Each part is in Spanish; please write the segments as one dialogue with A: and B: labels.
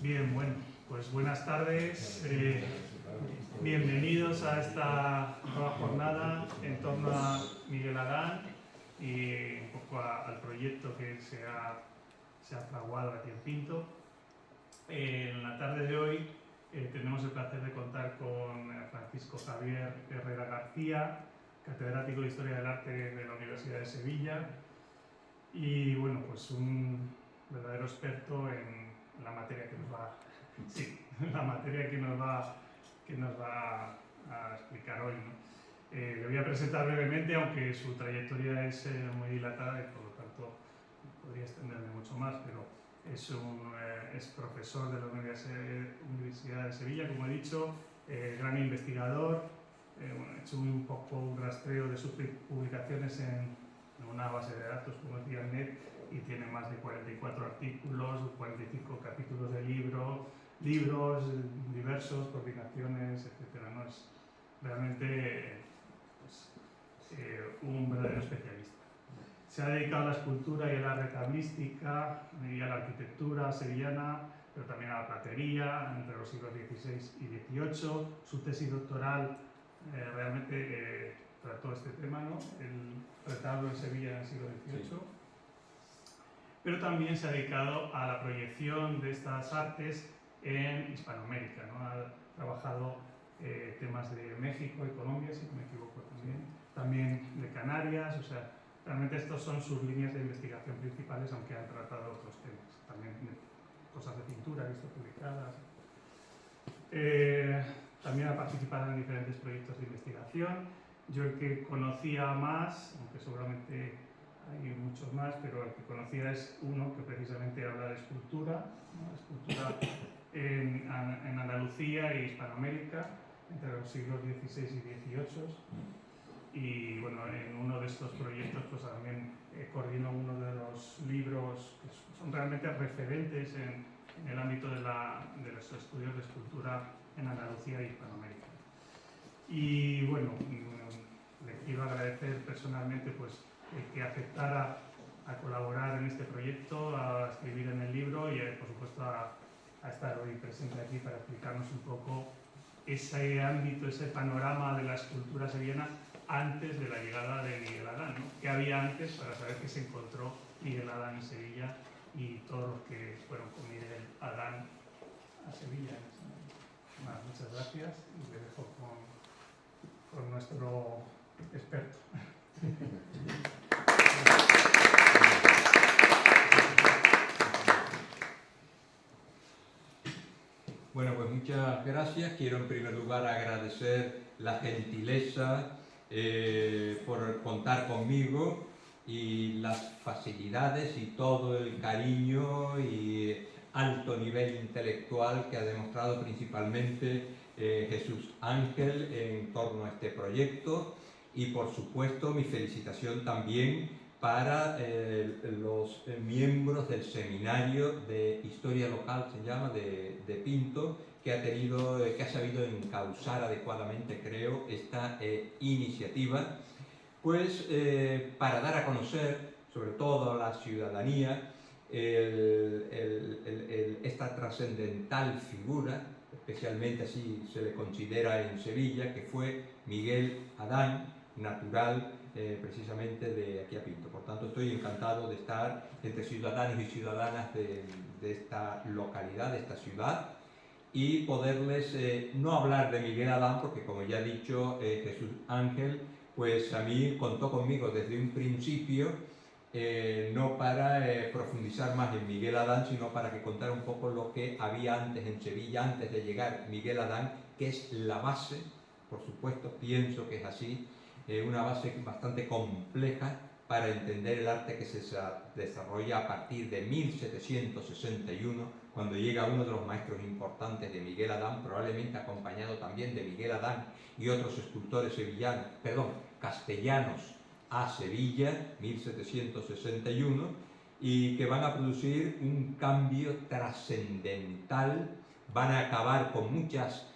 A: Bien, bueno, pues buenas tardes, bienvenidos a esta nueva jornada en torno a Miguel Adán y un poco al proyecto que se ha fraguado aquí en Pinto. En la tarde de hoy tenemos el placer de contar con Francisco Javier Herrera García, catedrático de Historia del Arte de la Universidad de Sevilla y bueno, pues un verdadero experto en la materia que nos va a explicar hoy, ¿no? Le voy a presentar brevemente, aunque su trayectoria es muy dilatada y por lo tanto podría extenderme mucho más, pero es profesor de la Universidad de Sevilla, como he dicho, gran investigador. He hecho un poco un rastreo de sus publicaciones en una base de datos, como decía, NET, y tiene más de 44 artículos, 45 capítulos de libros diversos, coordinaciones, etc. ¿No? Es realmente un verdadero especialista. Se ha dedicado a la escultura y a la retablística y a la arquitectura sevillana, pero también a la platería entre los siglos XVI y XVIII. Su tesis doctoral realmente trató este tema, ¿no? El retablo en Sevilla en el siglo XVIII. Sí. Pero también se ha dedicado a la proyección de estas artes en Hispanoamérica, ¿no? Ha trabajado temas de México y Colombia, si no me equivoco también de Canarias, o sea, realmente estas son sus líneas de investigación principales, aunque han tratado otros temas, también cosas de pintura, visto publicadas. También ha participado en diferentes proyectos de investigación. Yo el que conocía más, aunque seguramente hay muchos más, pero el que conocía es uno que precisamente habla de escultura, ¿no? Escultura en Andalucía e Hispanoamérica entre los siglos XVI y XVIII. Y bueno, en uno de estos proyectos pues también coordino uno de los libros que son realmente referentes en el ámbito de los estudios de escultura en Andalucía e Hispanoamérica. Y bueno, le quiero agradecer personalmente pues que aceptara a colaborar en este proyecto, a escribir en el libro y por supuesto a estar hoy presente aquí para explicarnos un poco ese ámbito, ese panorama de la escultura sevillana antes de la llegada de Miguel Adán, ¿no? ¿Qué había antes para saber que se encontró Miguel Adán en Sevilla y todos los que fueron con Miguel Adán a Sevilla? Bueno, muchas gracias y le dejo con nuestro experto.
B: Bueno, pues muchas gracias. Quiero en primer lugar agradecer la gentileza por contar conmigo y las facilidades y todo el cariño y alto nivel intelectual que ha demostrado principalmente Jesús Ángel en torno a este proyecto y por supuesto mi felicitación también para los miembros del seminario de historia local, se llama, de Pinto, que ha sabido encauzar adecuadamente, creo, esta iniciativa, pues para dar a conocer, sobre todo a la ciudadanía, esta trascendental figura, especialmente así se le considera en Sevilla, que fue Miguel Adán, natural precisamente de aquí a Pinto. Por tanto, estoy encantado de estar entre ciudadanos y ciudadanas de esta localidad, de esta ciudad, y poderles no hablar de Miguel Adán, porque como ya ha dicho Jesús Ángel, pues a mí contó conmigo desde un principio, no para profundizar más en Miguel Adán, sino para que contara un poco lo que había antes en Sevilla, antes de llegar Miguel Adán, que es la base, por supuesto, pienso que es así, una base bastante compleja para entender el arte que se desarrolla a partir de 1761, cuando llega uno de los maestros importantes de Miguel Adán, probablemente acompañado también de Miguel Adán y otros escultores castellanos a Sevilla, 1761, y que van a producir un cambio trascendental, van a acabar con muchas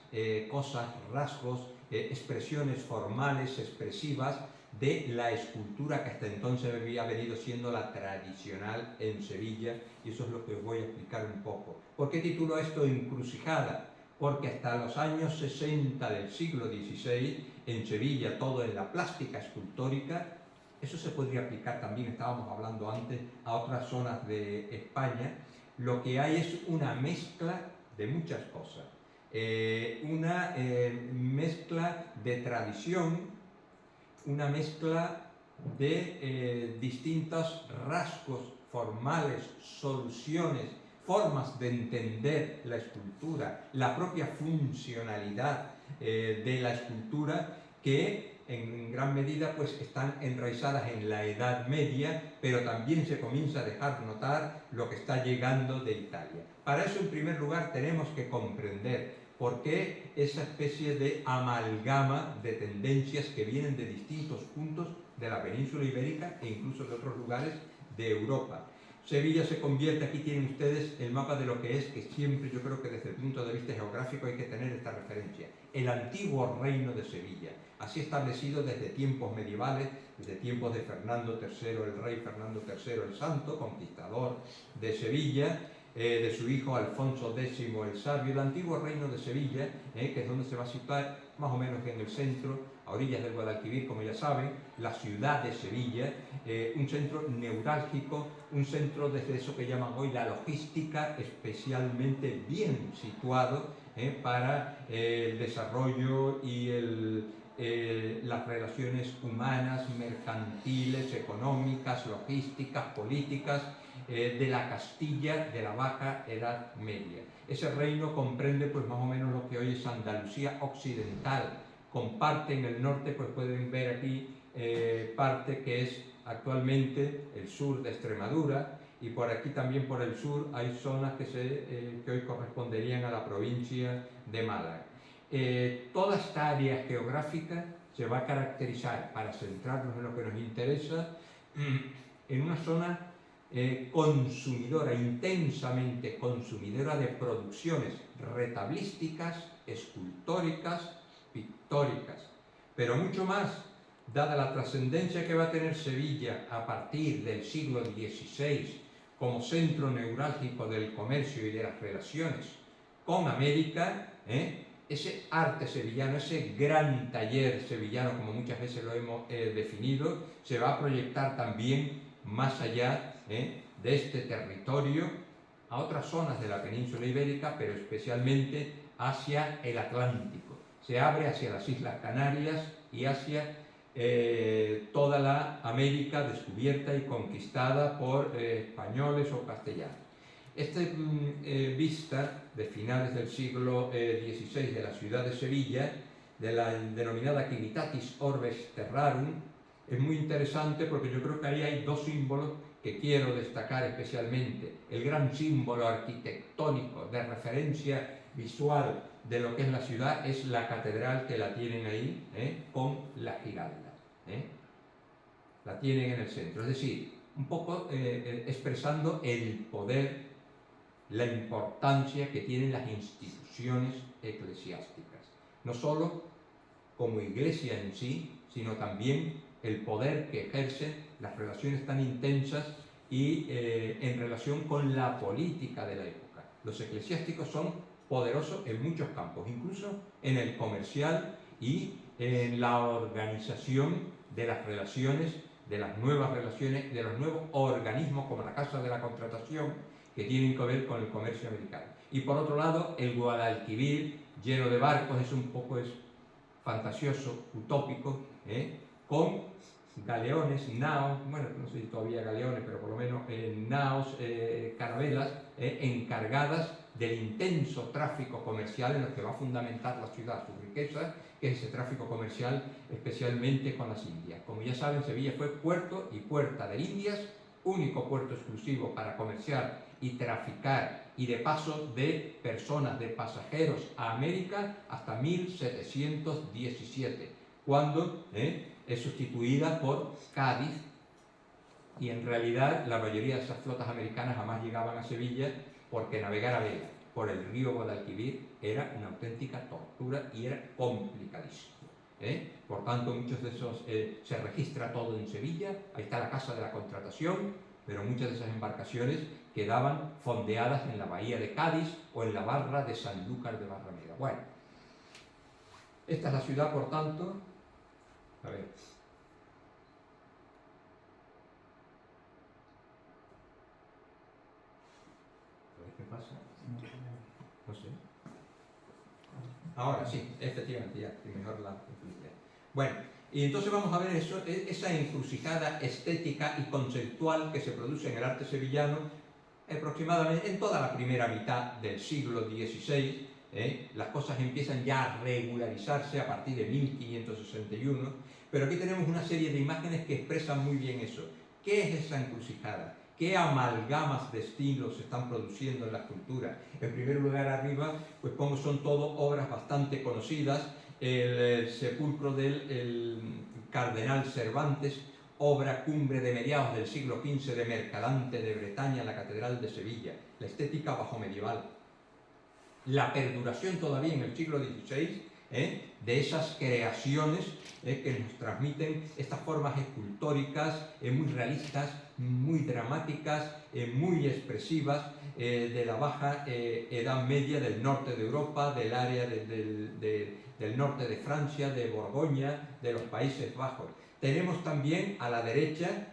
B: cosas, rasgos, expresiones formales, expresivas de la escultura que hasta entonces había venido siendo la tradicional en Sevilla, y eso es lo que os voy a explicar un poco. ¿Por qué titulo esto Encrucijada? Porque hasta los años 60 del siglo XVI, en Sevilla, todo en la plástica escultórica, eso se podría aplicar también, estábamos hablando antes, a otras zonas de España. Lo que hay es una mezcla de muchas cosas. Una mezcla de tradición, una mezcla de distintos rasgos formales, soluciones, formas de entender la escultura, la propia funcionalidad de la escultura, que en gran medida pues están enraizadas en la Edad Media, pero también se comienza a dejar notar lo que está llegando de Italia. Para eso, en primer lugar, tenemos que comprender por qué esa especie de amalgama de tendencias que vienen de distintos puntos de la península ibérica e incluso de otros lugares de Europa. Sevilla se convierte, aquí tienen ustedes el mapa de lo que es, que siempre yo creo que desde el punto de vista geográfico hay que tener esta referencia. El antiguo reino de Sevilla, así establecido desde tiempos medievales, desde tiempos de Fernando III, el rey Fernando III el Santo, conquistador de Sevilla, de su hijo Alfonso X el Sabio, el antiguo reino de Sevilla, que es donde se va a situar más o menos en el centro, a orillas del Guadalquivir, como ya saben, la ciudad de Sevilla, un centro neurálgico, un centro desde eso que llaman hoy la logística, especialmente bien situado para el desarrollo y las relaciones humanas, mercantiles, económicas, logísticas, políticas, de la Castilla de la Baja Edad Media. Ese reino comprende pues más o menos lo que hoy es Andalucía occidental. Comparte en el norte, pues pueden ver aquí parte que es actualmente el sur de Extremadura, y por aquí también por el sur hay zonas que hoy corresponderían a la provincia de Málaga. Toda esta área geográfica se va a caracterizar, para centrarnos en lo que nos interesa, en una zona consumidora, intensamente consumidora de producciones retablísticas, escultóricas, pictóricas, pero mucho más, dada la trascendencia que va a tener Sevilla a partir del siglo XVI como centro neurálgico del comercio y de las relaciones con América, ese arte sevillano, ese gran taller sevillano, como muchas veces lo hemos definido, se va a proyectar también más allá de este territorio a otras zonas de la península ibérica, pero especialmente hacia el Atlántico. Se abre hacia las Islas Canarias y hacia toda la América descubierta y conquistada por españoles o castellanos. Esta vista de finales del siglo XVI de la ciudad de Sevilla, de la denominada Civitatis Orbes Terrarum, es muy interesante porque yo creo que ahí hay dos símbolos que quiero destacar especialmente. El gran símbolo arquitectónico de referencia visual de lo que es la ciudad es la catedral, que la tienen ahí, con la Giralda. La tienen en el centro. Es decir, un poco expresando el poder, la importancia que tienen las instituciones eclesiásticas. No solo como iglesia en sí, sino también el poder que ejercen las relaciones tan intensas y en relación con la política de la época. Los eclesiásticos son poderosos en muchos campos, incluso en el comercial y en la organización de las relaciones, de las nuevas relaciones, de los nuevos organismos como la Casa de la Contratación, que tienen que ver con el comercio americano. Y por otro lado, el Guadalquivir, lleno de barcos, es un poco fantasioso, utópico, con galeones, naos, bueno, no sé si todavía galeones, pero por lo menos naos, carabelas, encargadas del intenso tráfico comercial en el que va a fundamentar la ciudad, su riqueza, que es ese tráfico comercial especialmente con las Indias. Como ya saben, Sevilla fue puerto y puerta de Indias, único puerto exclusivo para comerciar y traficar y de paso de personas, de pasajeros a América hasta 1717, cuando es sustituida por Cádiz, y en realidad la mayoría de esas flotas americanas jamás llegaban a Sevilla porque navegar a vela por el río Guadalquivir era una auténtica tortura y era complicadísimo. Por tanto, muchos de esos se registra todo en Sevilla, ahí está la casa de la contratación, pero muchas de esas embarcaciones quedaban fondeadas en la bahía de Cádiz o en la barra de Sanlúcar de Barrameda. Bueno, esta es la ciudad, por tanto. A ver. ¿Qué pasa? No sé. Ahora sí, efectivamente, ya, mejor la influencia. Bueno, y entonces vamos a ver eso, esa encrucijada estética y conceptual que se produce en el arte sevillano aproximadamente en toda la primera mitad del siglo XVI. Las cosas empiezan ya a regularizarse a partir de 1561, pero aquí tenemos una serie de imágenes que expresan muy bien eso. ¿Qué es esa encrucijada? ¿Qué amalgamas de estilos se están produciendo en la escultura? En primer lugar, arriba, pues como son todo obras bastante conocidas, el sepulcro del cardenal Cervantes, obra cumbre de mediados del siglo XV de Mercadante de Bretaña, la Catedral de Sevilla, la estética bajomedieval. La perduración todavía en el siglo XVI de esas creaciones que nos transmiten estas formas escultóricas muy realistas, muy dramáticas, muy expresivas de la baja Edad Media del norte de Europa, del área del norte de Francia, de Borgoña, de los Países Bajos. Tenemos también a la derecha,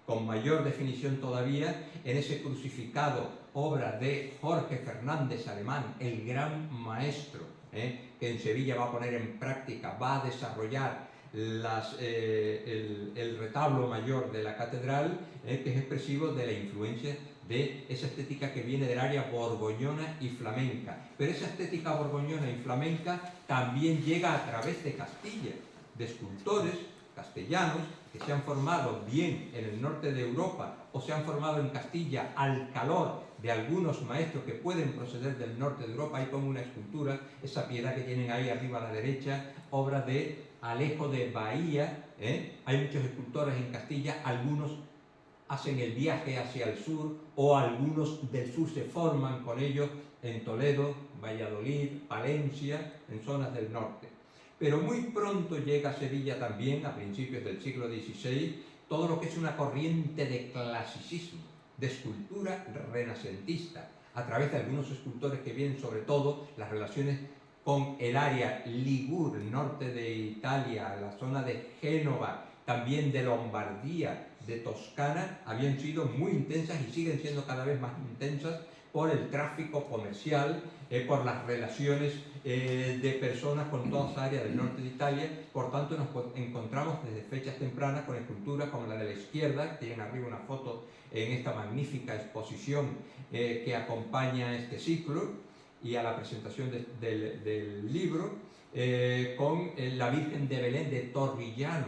B: con mayor definición todavía, en ese crucificado, obra de Jorge Fernández Alemán, el gran maestro, que en Sevilla va a poner en práctica, va a desarrollar el retablo mayor de la catedral, que es expresivo de la influencia de esa estética que viene del área borgoñona y flamenca. Pero esa estética borgoñona y flamenca también llega a través de Castilla, de escultores castellanos que se han formado bien en el norte de Europa o se han formado en Castilla al calor de algunos maestros que pueden proceder del norte de Europa. Hay como una escultura, esa piedad que tienen ahí arriba a la derecha, obra de Alejo de Bahía. Hay muchos escultores en Castilla, algunos hacen el viaje hacia el sur o algunos del sur se forman con ellos en Toledo, Valladolid, Palencia, en zonas del norte. Pero muy pronto llega a Sevilla también, a principios del siglo XVI, todo lo que es una corriente de clasicismo, de escultura renacentista, a través de algunos escultores que vienen sobre todo las relaciones con el área Ligur, norte de Italia, la zona de Génova, también de Lombardía, de Toscana, habían sido muy intensas y siguen siendo cada vez más intensas por el tráfico comercial, por las relaciones de personas con toda esa área del norte de Italia. Por tanto, nos encontramos desde fechas tempranas con esculturas como la de la izquierda, que tienen arriba una foto en esta magnífica exposición que acompaña este ciclo y a la presentación del libro, con la Virgen de Belén de Torrigiano,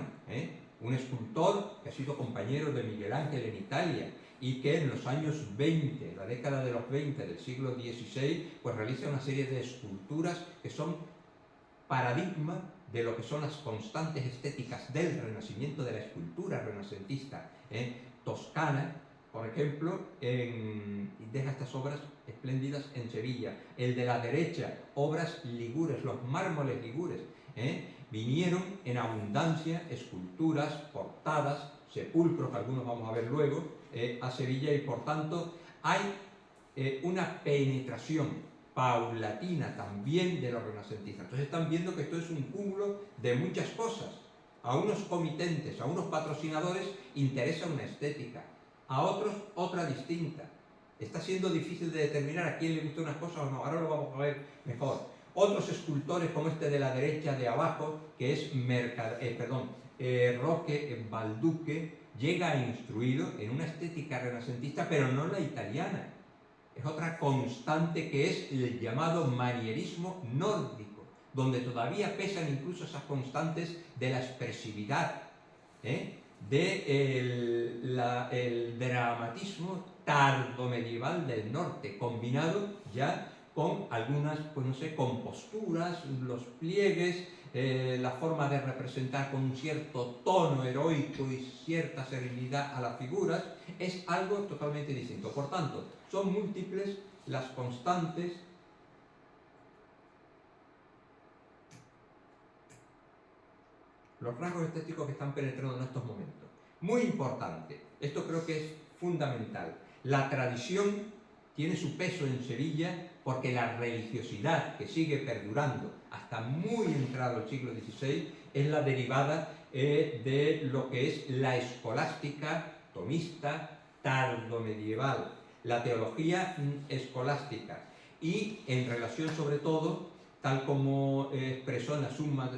B: un escultor que ha sido compañero de Miguel Ángel en Italia y que en los años 20, la década de los 20 del siglo XVI, pues realiza una serie de esculturas que son paradigma de lo que son las constantes estéticas del Renacimiento, de la escultura renacentista toscana, por ejemplo, y deja estas obras espléndidas en Sevilla. El de la derecha, obras ligures, los mármoles ligures, vinieron en abundancia, esculturas, portadas, sepulcros, que algunos vamos a ver luego, a Sevilla, y por tanto hay una penetración paulatina también de los renacentistas. Entonces están viendo que esto es un cúmulo de muchas cosas. A unos comitentes, a unos patrocinadores interesa una estética, a otros otra distinta. Está siendo difícil de determinar a quién le gusta unas cosas o no. Ahora lo vamos a ver mejor. Otros escultores, como este de la derecha de abajo, que es Roque Balduque, llega instruido en una estética renacentista, pero no la italiana. Es otra constante que es el llamado manierismo nórdico, donde todavía pesan incluso esas constantes de la expresividad, del dramatismo tardomedieval del norte, combinado ya con algunas, pues no sé, composturas, los pliegues, la forma de representar con un cierto tono heroico y cierta serenidad a las figuras, es algo totalmente distinto. Por tanto, son múltiples las constantes los rasgos estéticos que están penetrando en estos momentos. Muy importante, esto creo que es fundamental. La tradición tiene su peso en Sevilla porque la religiosidad que sigue perdurando hasta muy entrado el siglo XVI es la derivada de lo que es la escolástica tomista tardomedieval, la teología escolástica, y en relación sobre todo, tal como expresó en la Summa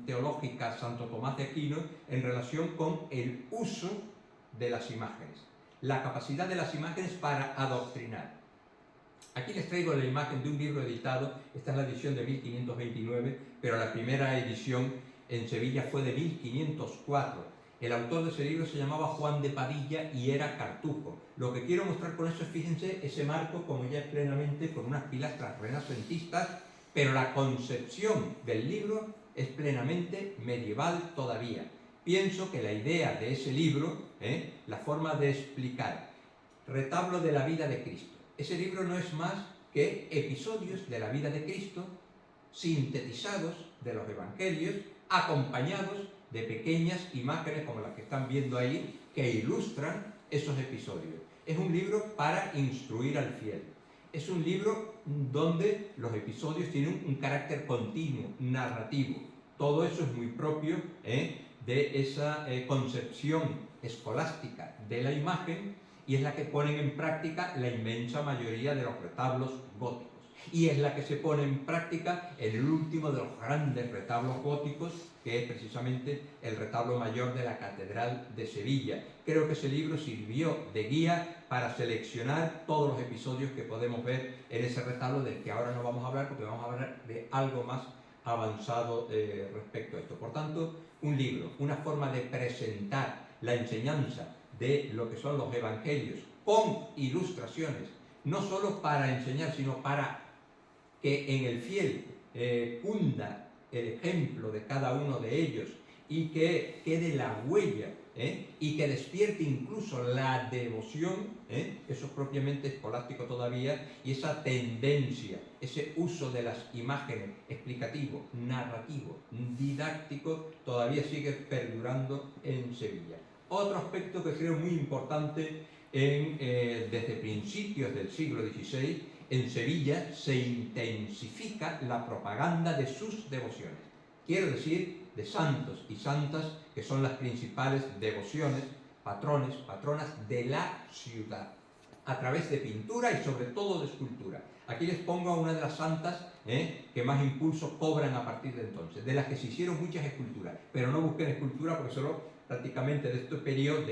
B: Teológica Santo Tomás de Aquino, en relación con el uso de las imágenes, la capacidad de las imágenes para adoctrinar. Aquí les traigo la imagen de un libro editado, esta es la edición de 1529, pero la primera edición en Sevilla fue de 1504. El autor de ese libro se llamaba Juan de Padilla y era cartujo. Lo que quiero mostrar con eso es, fíjense, ese marco, como ya es plenamente, con unas pilastras renacentistas, pero la concepción del libro es plenamente medieval todavía. Pienso que la idea de ese libro, la forma de explicar, retablo de la vida de Cristo. Ese libro no es más que episodios de la vida de Cristo, sintetizados de los evangelios, acompañados de pequeñas imágenes como las que están viendo ahí, que ilustran esos episodios. Es un libro para instruir al fiel. Es un libro donde los episodios tienen un carácter continuo, narrativo. Todo eso es muy propio de esa concepción escolástica de la imagen, y es la que ponen en práctica la inmensa mayoría de los retablos góticos. Y es la que se pone en práctica en el último de los grandes retablos góticos, que es precisamente el retablo mayor de la Catedral de Sevilla. Creo que ese libro sirvió de guía para seleccionar todos los episodios que podemos ver en ese retablo, del que ahora no vamos a hablar, porque vamos a hablar de algo más avanzado respecto a esto. Por tanto, un libro, una forma de presentar la enseñanza de lo que son los evangelios con ilustraciones, no solo para enseñar, sino para que en el fiel cunda el ejemplo de cada uno de ellos y que quede la huella y que despierte incluso la devoción, eso es propiamente escolástico todavía, y esa tendencia, ese uso de las imágenes explicativo, narrativo, didáctico, todavía sigue perdurando en Sevilla. Otro aspecto que creo muy importante desde principios del siglo XVI, en Sevilla se intensifica la propaganda de sus devociones. Quiero decir, de santos y santas, que son las principales devociones, patrones, patronas de la ciudad, a través de pintura y sobre todo de escultura. Aquí les pongo a una de las santas que más impulso cobran a partir de entonces, de las que se hicieron muchas esculturas, pero no busquen escultura porque solo prácticamente de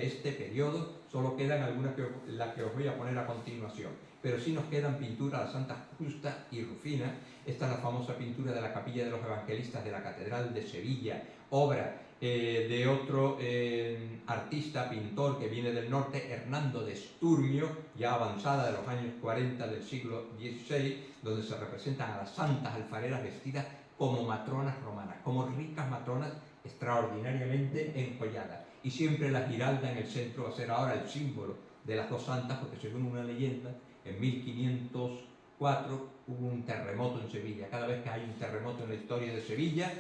B: este periodo solo quedan algunas las que os voy a poner a continuación, pero sí nos quedan pinturas de Santa Justa y Rufina. Esta es la famosa pintura de la Capilla de los Evangelistas de la Catedral de Sevilla, obra de otro artista, pintor que viene del norte, Hernando de Sturmio, ya avanzada de los años 40 del siglo XVI, donde se representan a las santas alfareras vestidas como matronas romanas, como ricas matronas extraordinariamente enjolladas. Y siempre la giralda en el centro va a ser ahora el símbolo de las dos santas, porque según una leyenda, en 1504 hubo un terremoto en Sevilla. Cada vez que hay un terremoto en la historia de Sevilla,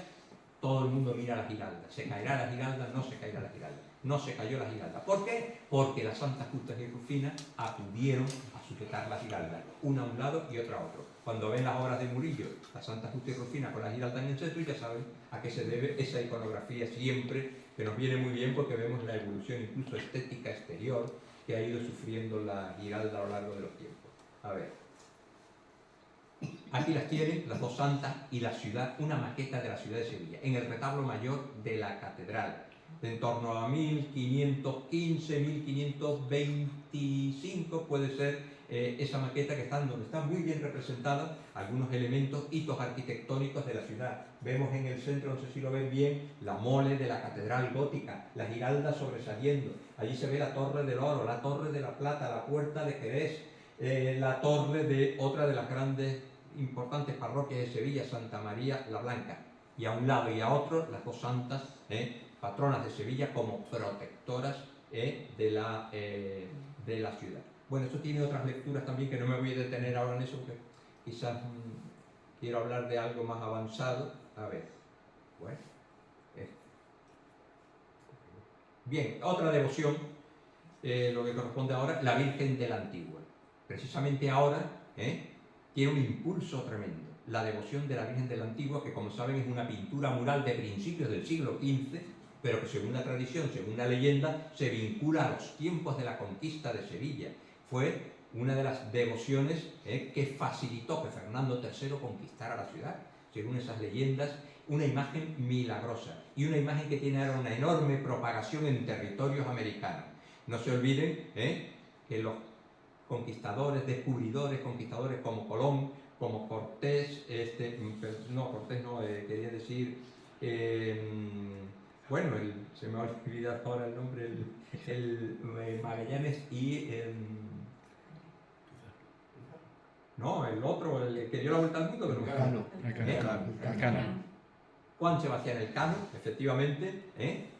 B: todo el mundo mira la giralda. ¿Se caerá la giralda? No se caerá la giralda. No se cayó la giralda. ¿Por qué? Porque las santas Justas y Rufina acudieron a sujetar la giralda, una a un lado y otra a otro. Cuando ven las obras de Murillo, la Santa Justa y Rufina con la giralda en el centro, ya saben a qué se debe esa iconografía siempre, que nos viene muy bien porque vemos la evolución incluso estética exterior que ha ido sufriendo la giralda a lo largo de los tiempos. A ver. Aquí las tienen, las dos santas y la ciudad, una maqueta de la ciudad de Sevilla, en el retablo mayor de la catedral, de en torno a 1515, 1525 puede ser esa maqueta, que donde están muy bien representados algunos elementos, hitos arquitectónicos de la ciudad. Vemos en el centro, no sé si lo ven bien, la mole de la catedral gótica, la giralda sobresaliendo, allí se ve la torre del oro, la torre de la plata, la puerta de Jerez, la torre de otra de las grandes importantes parroquias de Sevilla, Santa María la Blanca, y a un lado y a otro las dos santas patronas de Sevilla como protectoras de la ciudad. Bueno, esto tiene otras lecturas también, que no me voy a detener ahora en eso porque quizás quiero hablar de algo más avanzado. A ver, bueno, Bien, otra devoción, lo que corresponde ahora, la Virgen de la Antigua. Precisamente ahora tiene un impulso tremendo. La devoción de la Virgen de la Antigua, que como saben es una pintura mural de principios del siglo XV, pero que según la tradición, según la leyenda, se vincula a los tiempos de la conquista de Sevilla. Fue una de las devociones que facilitó que Fernando III conquistara la ciudad. Según esas leyendas, una imagen milagrosa y una imagen que tiene ahora una enorme propagación en territorios americanos. No se olviden que los conquistadores, descubridores, conquistadores como Colón, como Cortés, quería decir, se me ha olvidado ahora el nombre, el Magallanes y el otro, el que dio la vuelta al mundo,
C: Elcano.
B: Juan Sebastián Elcano, efectivamente,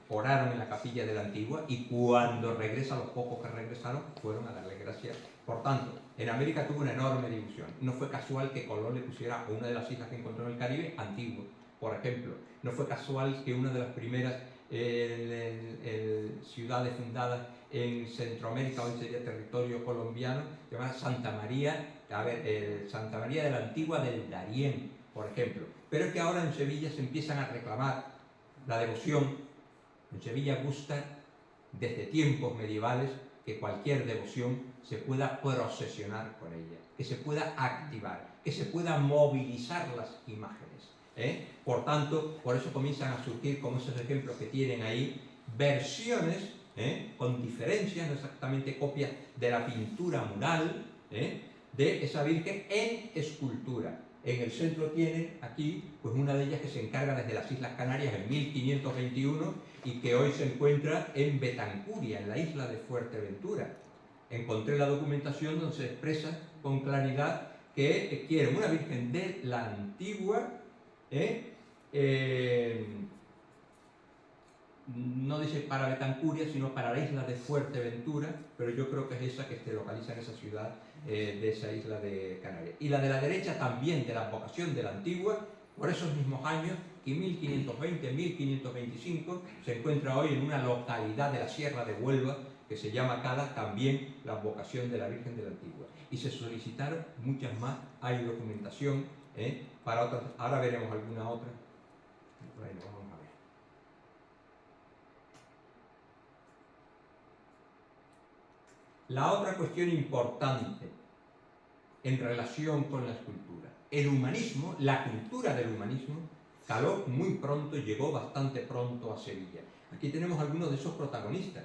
B: oraron en la capilla de la Antigua y cuando regresan, los pocos que regresaron, fueron a darle gracias. Por tanto, en América tuvo una enorme difusión. No fue casual que Colón le pusiera a una de las islas que encontró en el Caribe Antigua, por ejemplo. No fue casual que una de las primeras ciudades fundadas en Centroamérica, hoy sería territorio colombiano, llamada Santa María de la Antigua del Darién, por ejemplo. Pero es que ahora en Sevilla se empiezan a reclamar la devoción. En Sevilla gusta, desde tiempos medievales, que cualquier devoción se pueda procesionar con ella, que se pueda activar, que se pueda movilizar las imágenes. Por tanto, por eso comienzan a surgir, como esos ejemplos que tienen ahí, versiones con diferencias, no exactamente copias de la pintura mural de esa Virgen en escultura. En el centro tienen aquí pues una de ellas que se encarga desde las Islas Canarias en 1521 y que hoy se encuentra en Betancuria, en la isla de Fuerteventura. Encontré la documentación donde se expresa con claridad que quieren una Virgen de la Antigua, no dice para Betancuria, sino para la isla de Fuerteventura, pero yo creo que es esa que se localiza en esa ciudad de esa isla de Canarias. Y la de la derecha también, de la advocación de la Antigua, por esos mismos años, y 1520, 1525, se encuentra hoy en una localidad de la Sierra de Huelva, que se llama Cala, también la advocación de la Virgen de la Antigua. Y se solicitaron muchas más, hay documentación para otras, ahora veremos alguna otra. Bueno, vamos a ver. La otra cuestión importante en relación con la escultura. El humanismo, la cultura del humanismo, caló muy pronto, llegó bastante pronto a Sevilla. Aquí tenemos algunos de esos protagonistas.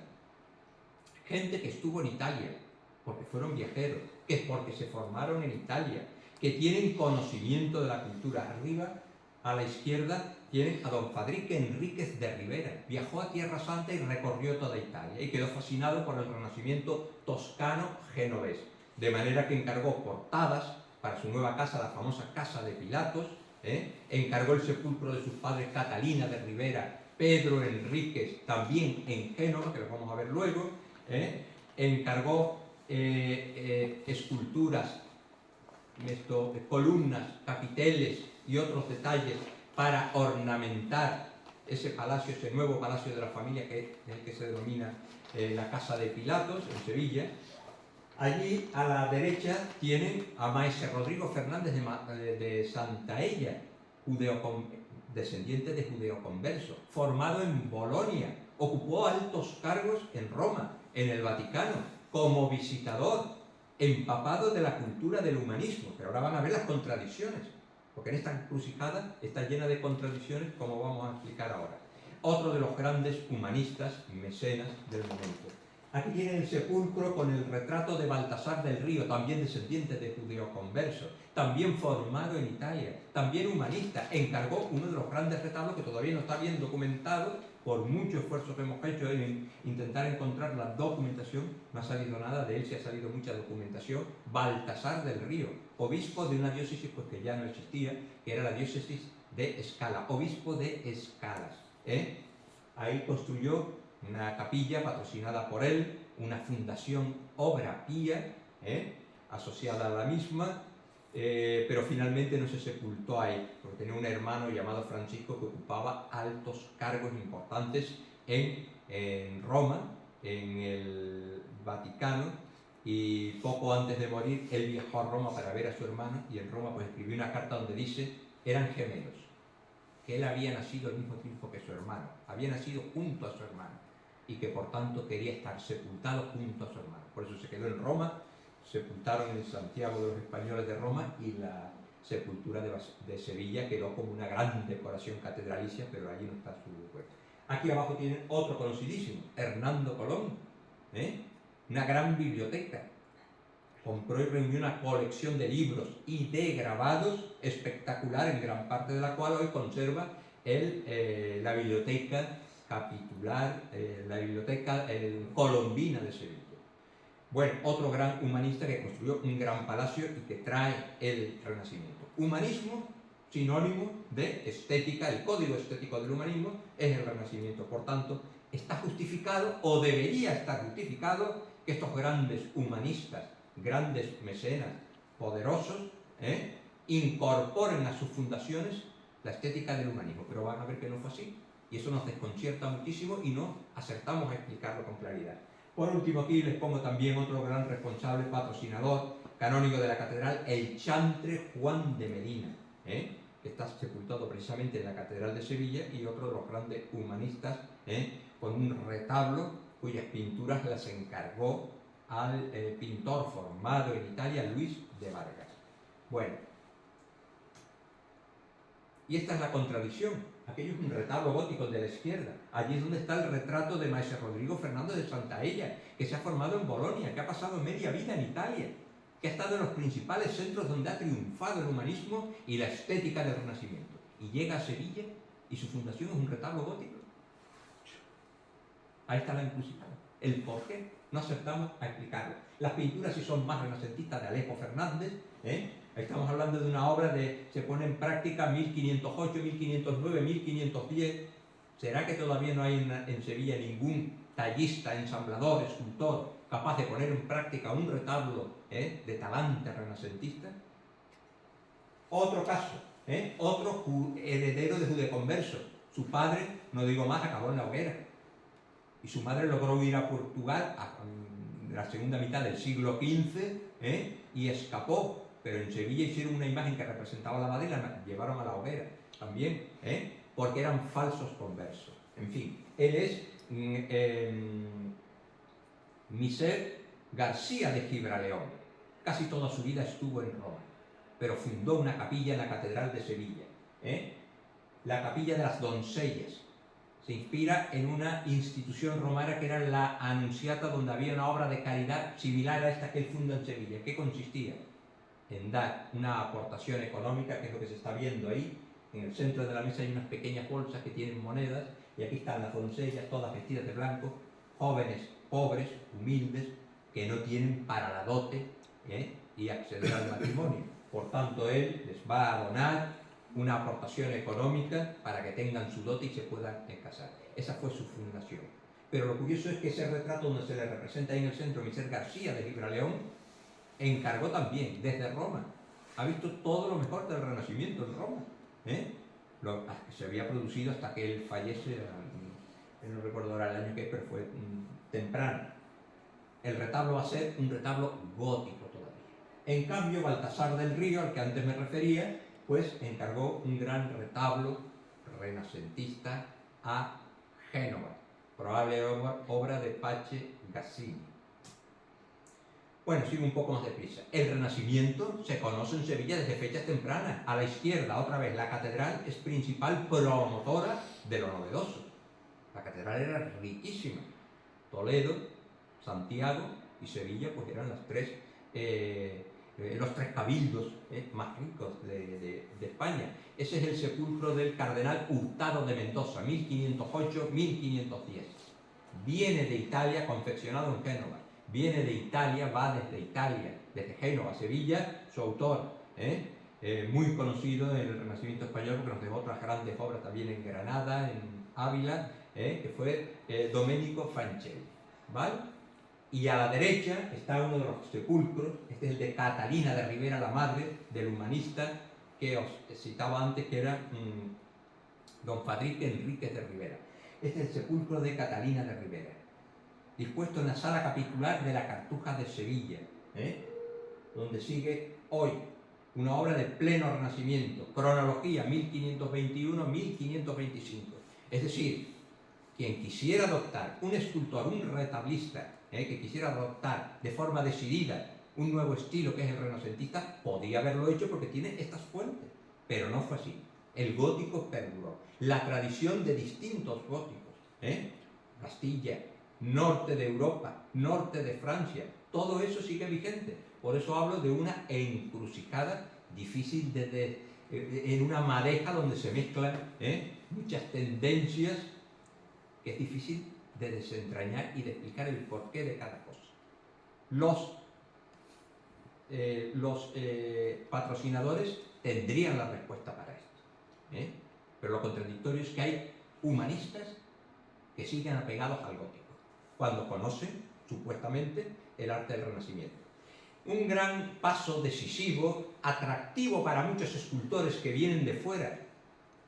B: Gente que estuvo en Italia, porque fueron viajeros, que porque se formaron en Italia, que tienen conocimiento de la cultura. Arriba, a la izquierda, tienen a don Fadrique Enríquez de Rivera. Viajó a Tierra Santa y recorrió toda Italia y quedó fascinado por el renacimiento toscano-genovés. De manera que encargó portadas para su nueva casa, la famosa Casa de Pilatos, encargó el sepulcro de sus padres Catalina de Rivera, Pedro Enríquez, también en Génova, que lo vamos a ver luego, encargó esculturas, columnas, capiteles y otros detalles para ornamentar ese palacio, ese nuevo palacio de la familia que es el que se denomina la Casa de Pilatos en Sevilla. Allí a la derecha tienen a maese Rodrigo Fernández de Santaella, descendiente de judeoconverso, formado en Bolonia, ocupó altos cargos en Roma, en el Vaticano, como visitador, empapado de la cultura del humanismo. Pero ahora van a ver las contradicciones, porque en esta encrucijada está llena de contradicciones, como vamos a explicar ahora. Otro de los grandes humanistas, mecenas del momento. Aquí tienen el sepulcro con el retrato de Baltasar del Río, también descendiente de judeoconverso, también formado en Italia, también humanista. Encargó uno de los grandes retablos que todavía no está bien documentado, por mucho esfuerzo que hemos hecho en intentar encontrar la documentación, no ha salido nada, de él sí ha salido mucha documentación. Baltasar del Río, obispo de una diócesis pues, que ya no existía, que era la diócesis de Escala, obispo de Escalas. Ahí construyó una capilla patrocinada por él, una fundación Obra Pía, asociada a la misma, pero finalmente no se sepultó ahí, porque tenía un hermano llamado Francisco que ocupaba altos cargos importantes en en Roma, en el Vaticano, y poco antes de morir él viajó a Roma para ver a su hermano, y en Roma pues escribió una carta donde dice eran gemelos, que él había nacido al mismo tiempo que su hermano, había nacido junto a su hermano, y que por tanto quería estar sepultado junto a su hermano. Por eso se quedó en Roma, sepultaron en Santiago de los Españoles de Roma, y la sepultura de Sevilla quedó como una gran decoración catedralicia, pero allí no está su cuerpo. Aquí abajo tienen otro conocidísimo, Hernando Colón, una gran biblioteca. Compró y reunió una colección de libros y de grabados espectacular, en gran parte de la cual hoy conserva la biblioteca capitular, la biblioteca colombina de Sevilla. Bueno, otro gran humanista que construyó un gran palacio y que trae el Renacimiento. Humanismo, sinónimo de estética, el código estético del humanismo es el Renacimiento. Por tanto, está justificado, o debería estar justificado, que estos grandes humanistas, grandes mecenas, poderosos, incorporen a sus fundaciones la estética del humanismo. Pero van a ver que no fue así. Y eso nos desconcierta muchísimo y no acertamos a explicarlo con claridad. Por último, aquí les pongo también otro gran responsable, patrocinador, canónigo de la catedral, el chantre Juan de Medina, que está sepultado precisamente en la catedral de Sevilla, y otro de los grandes humanistas, con un retablo cuyas pinturas las encargó al pintor formado en Italia, Luis de Vargas. Bueno, y esta es la contradicción. Aquello es un retablo gótico de la izquierda. Allí es donde está el retrato de Maese Rodrigo Fernando de Santaella, que se ha formado en Bolonia, que ha pasado media vida en Italia, que ha estado en los principales centros donde ha triunfado el humanismo y la estética del Renacimiento. Y llega a Sevilla y su fundación es un retablo gótico. Ahí está la encrucijada. El por qué no aceptamos a explicarlo. Las pinturas sí son más renacentistas, de Alejo Fernández, Estamos hablando de una obra se pone en práctica 1508, 1509, 1510. ¿Será que todavía no hay en Sevilla ningún tallista, ensamblador, escultor capaz de poner en práctica un retablo de talante renacentista? Otro caso, otro heredero de judeconverso. Su padre, no digo más, acabó en la hoguera. Y su madre logró ir a Portugal en la segunda mitad del siglo XV y escapó. Pero en Sevilla hicieron una imagen que representaba la madre y la llevaron a la hoguera también, porque eran falsos conversos. En fin, él es Miser García de Gibraleón. Casi toda su vida estuvo en Roma, pero fundó una capilla en la Catedral de Sevilla, la Capilla de las Doncellas. Se inspira en una institución romana que era la Anunciata, donde había una obra de caridad similar a esta que él funda en Sevilla. ¿Qué consistía? En dar una aportación económica, que es lo que se está viendo ahí. En el centro de la mesa hay unas pequeñas bolsas que tienen monedas, y aquí están las doncellas, todas vestidas de blanco, jóvenes, pobres, humildes, que no tienen para la dote y acceder al matrimonio. Por tanto, él les va a donar una aportación económica para que tengan su dote y se puedan casar. Esa fue su fundación. Pero lo curioso es que ese retrato donde se le representa ahí en el centro, Miser García de Gibraleón, encargó también desde Roma. Ha visto todo lo mejor del Renacimiento en Roma, lo que se había producido hasta que él fallece, no recuerdo ahora el año que es, pero fue temprano. El retablo va a ser un retablo gótico todavía. En cambio, Baltasar del Río, al que antes me refería, pues encargó un gran retablo renacentista a Génova, probable obra de Pache Gassini. Bueno, sigo un poco más deprisa. El Renacimiento se conoce en Sevilla desde fechas tempranas. A la izquierda, otra vez, la catedral es principal promotora de lo novedoso. La catedral era riquísima. Toledo, Santiago y Sevilla pues eran los tres cabildos más ricos de España. Ese es el sepulcro del cardenal Hurtado de Mendoza, 1508-1510. Viene de Italia, confeccionado en Génova. Viene de Italia, va desde Italia, desde Génova a Sevilla, su autor, muy conocido en el Renacimiento español, porque nos dejó otras grandes obras también en Granada, en Ávila, que fue Domenico Fancelli, ¿vale? Y a la derecha está uno de los sepulcros, este es el de Catalina de Rivera, la madre del humanista que os citaba antes, que era don Fadrique Enríquez de Rivera. Este es el sepulcro de Catalina de Ribera, dispuesto en la sala capitular de la Cartuja de Sevilla, donde sigue hoy una obra de pleno Renacimiento, cronología 1521-1525. Es decir, quien quisiera adoptar, un escultor, un retablista, que quisiera adoptar de forma decidida un nuevo estilo que es el renacentista, podía haberlo hecho porque tiene estas fuentes, pero no fue así. El gótico perduró. La tradición de distintos góticos, Castilla, norte de Europa, norte de Francia, todo eso sigue vigente. Por eso hablo de una encrucijada difícil en una madeja donde se mezclan muchas tendencias, que es difícil de desentrañar y de explicar el porqué de cada cosa. Los patrocinadores tendrían la respuesta para esto, pero lo contradictorio es que hay humanistas que siguen apegados al gótico, cuando conocen, supuestamente, el arte del Renacimiento. Un gran paso decisivo, atractivo para muchos escultores que vienen de fuera,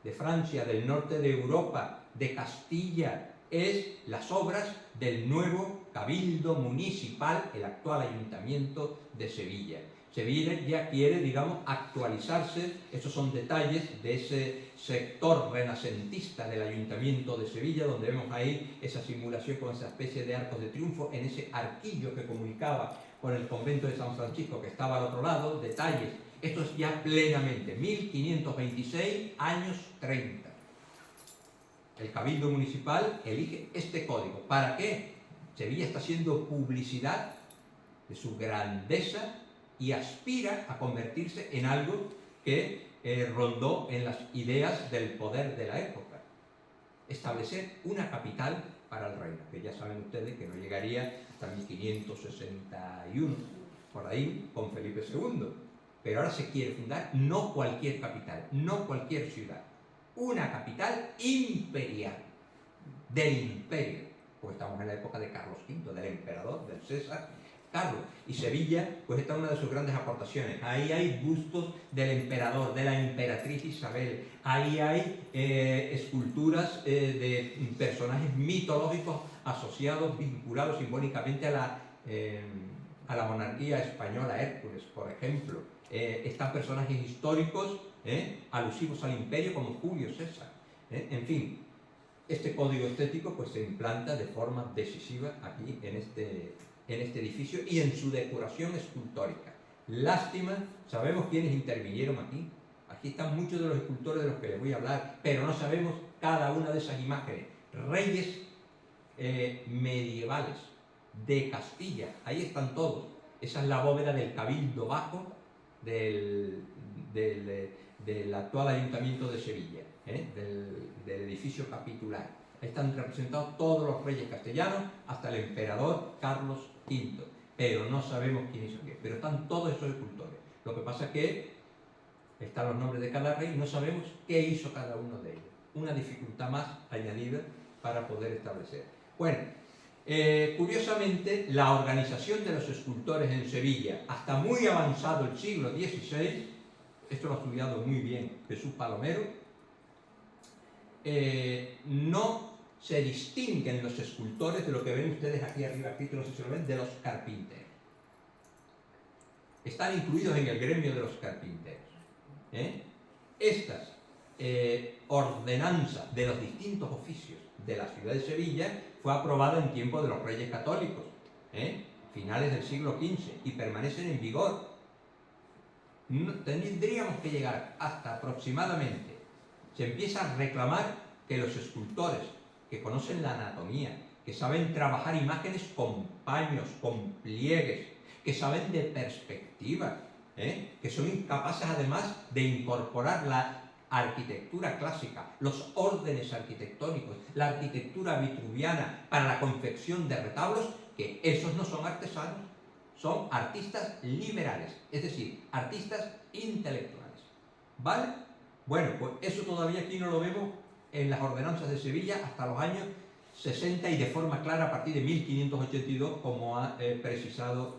B: de Francia, del norte de Europa, de Castilla, es las obras del nuevo Cabildo Municipal, el actual Ayuntamiento de Sevilla. Sevilla ya quiere, digamos, actualizarse. Estos son detalles de ese sector renacentista del Ayuntamiento de Sevilla, donde vemos ahí esa simulación con esa especie de arcos de triunfo, en ese arquillo que comunicaba con el convento de San Francisco que estaba al otro lado, detalles. Esto es ya plenamente 1526, años 30. El Cabildo Municipal elige este código. ¿Para qué? Sevilla está haciendo publicidad de su grandeza y aspira a convertirse en algo que rondó en las ideas del poder de la época. Establecer una capital para el reino, que ya saben ustedes que no llegaría hasta 1561, por ahí con Felipe II. Pero ahora se quiere fundar no cualquier capital, no cualquier ciudad, una capital imperial, del imperio, pues estamos en la época de Carlos V, del emperador, del César Carlos, y Sevilla pues está una de sus grandes aportaciones. Ahí hay bustos del emperador, de la emperatriz Isabel, ahí hay esculturas de personajes mitológicos asociados, vinculados simbólicamente a la monarquía española, Hércules, por ejemplo. Están personajes históricos alusivos al imperio como Julio César. En fin, este código estético pues se implanta de forma decisiva aquí en este edificio y en su decoración escultórica. Lástima, sabemos quiénes intervinieron aquí. Aquí están muchos de los escultores de los que les voy a hablar, pero no sabemos cada una de esas imágenes. Reyes medievales de Castilla, ahí están todos. Esa es la bóveda del Cabildo Bajo del actual Ayuntamiento de Sevilla, del edificio capitular. Ahí están representados todos los reyes castellanos hasta el emperador Carlos V, pero no sabemos quién hizo qué, pero están todos esos escultores. Lo que pasa es que están los nombres de cada rey y no sabemos qué hizo cada uno de ellos. Una dificultad más añadida para poder establecer. Bueno, curiosamente, la organización de los escultores en Sevilla, hasta muy avanzado el siglo XVI, esto lo ha estudiado muy bien Jesús Palomero, no se distinguen los escultores de lo que ven ustedes aquí arriba, aquí, no sé si lo ven, de los carpinteros. Están incluidos en el gremio de los carpinteros. Estas ordenanzas de los distintos oficios de la ciudad de Sevilla fue aprobada en tiempo de los reyes católicos, finales del siglo XV, y permanecen en vigor. Tendríamos que llegar hasta aproximadamente, se empieza a reclamar que los escultores que conocen la anatomía, que saben trabajar imágenes con paños, con pliegues, que saben de perspectiva, que son incapaces además de incorporar la arquitectura clásica, los órdenes arquitectónicos, la arquitectura vitruviana para la confección de retablos, que esos no son artesanos, son artistas liberales, es decir, artistas intelectuales. ¿Vale? Bueno, pues eso todavía aquí no lo vemos en las ordenanzas de Sevilla hasta los años 60 y de forma clara a partir de 1582, como ha precisado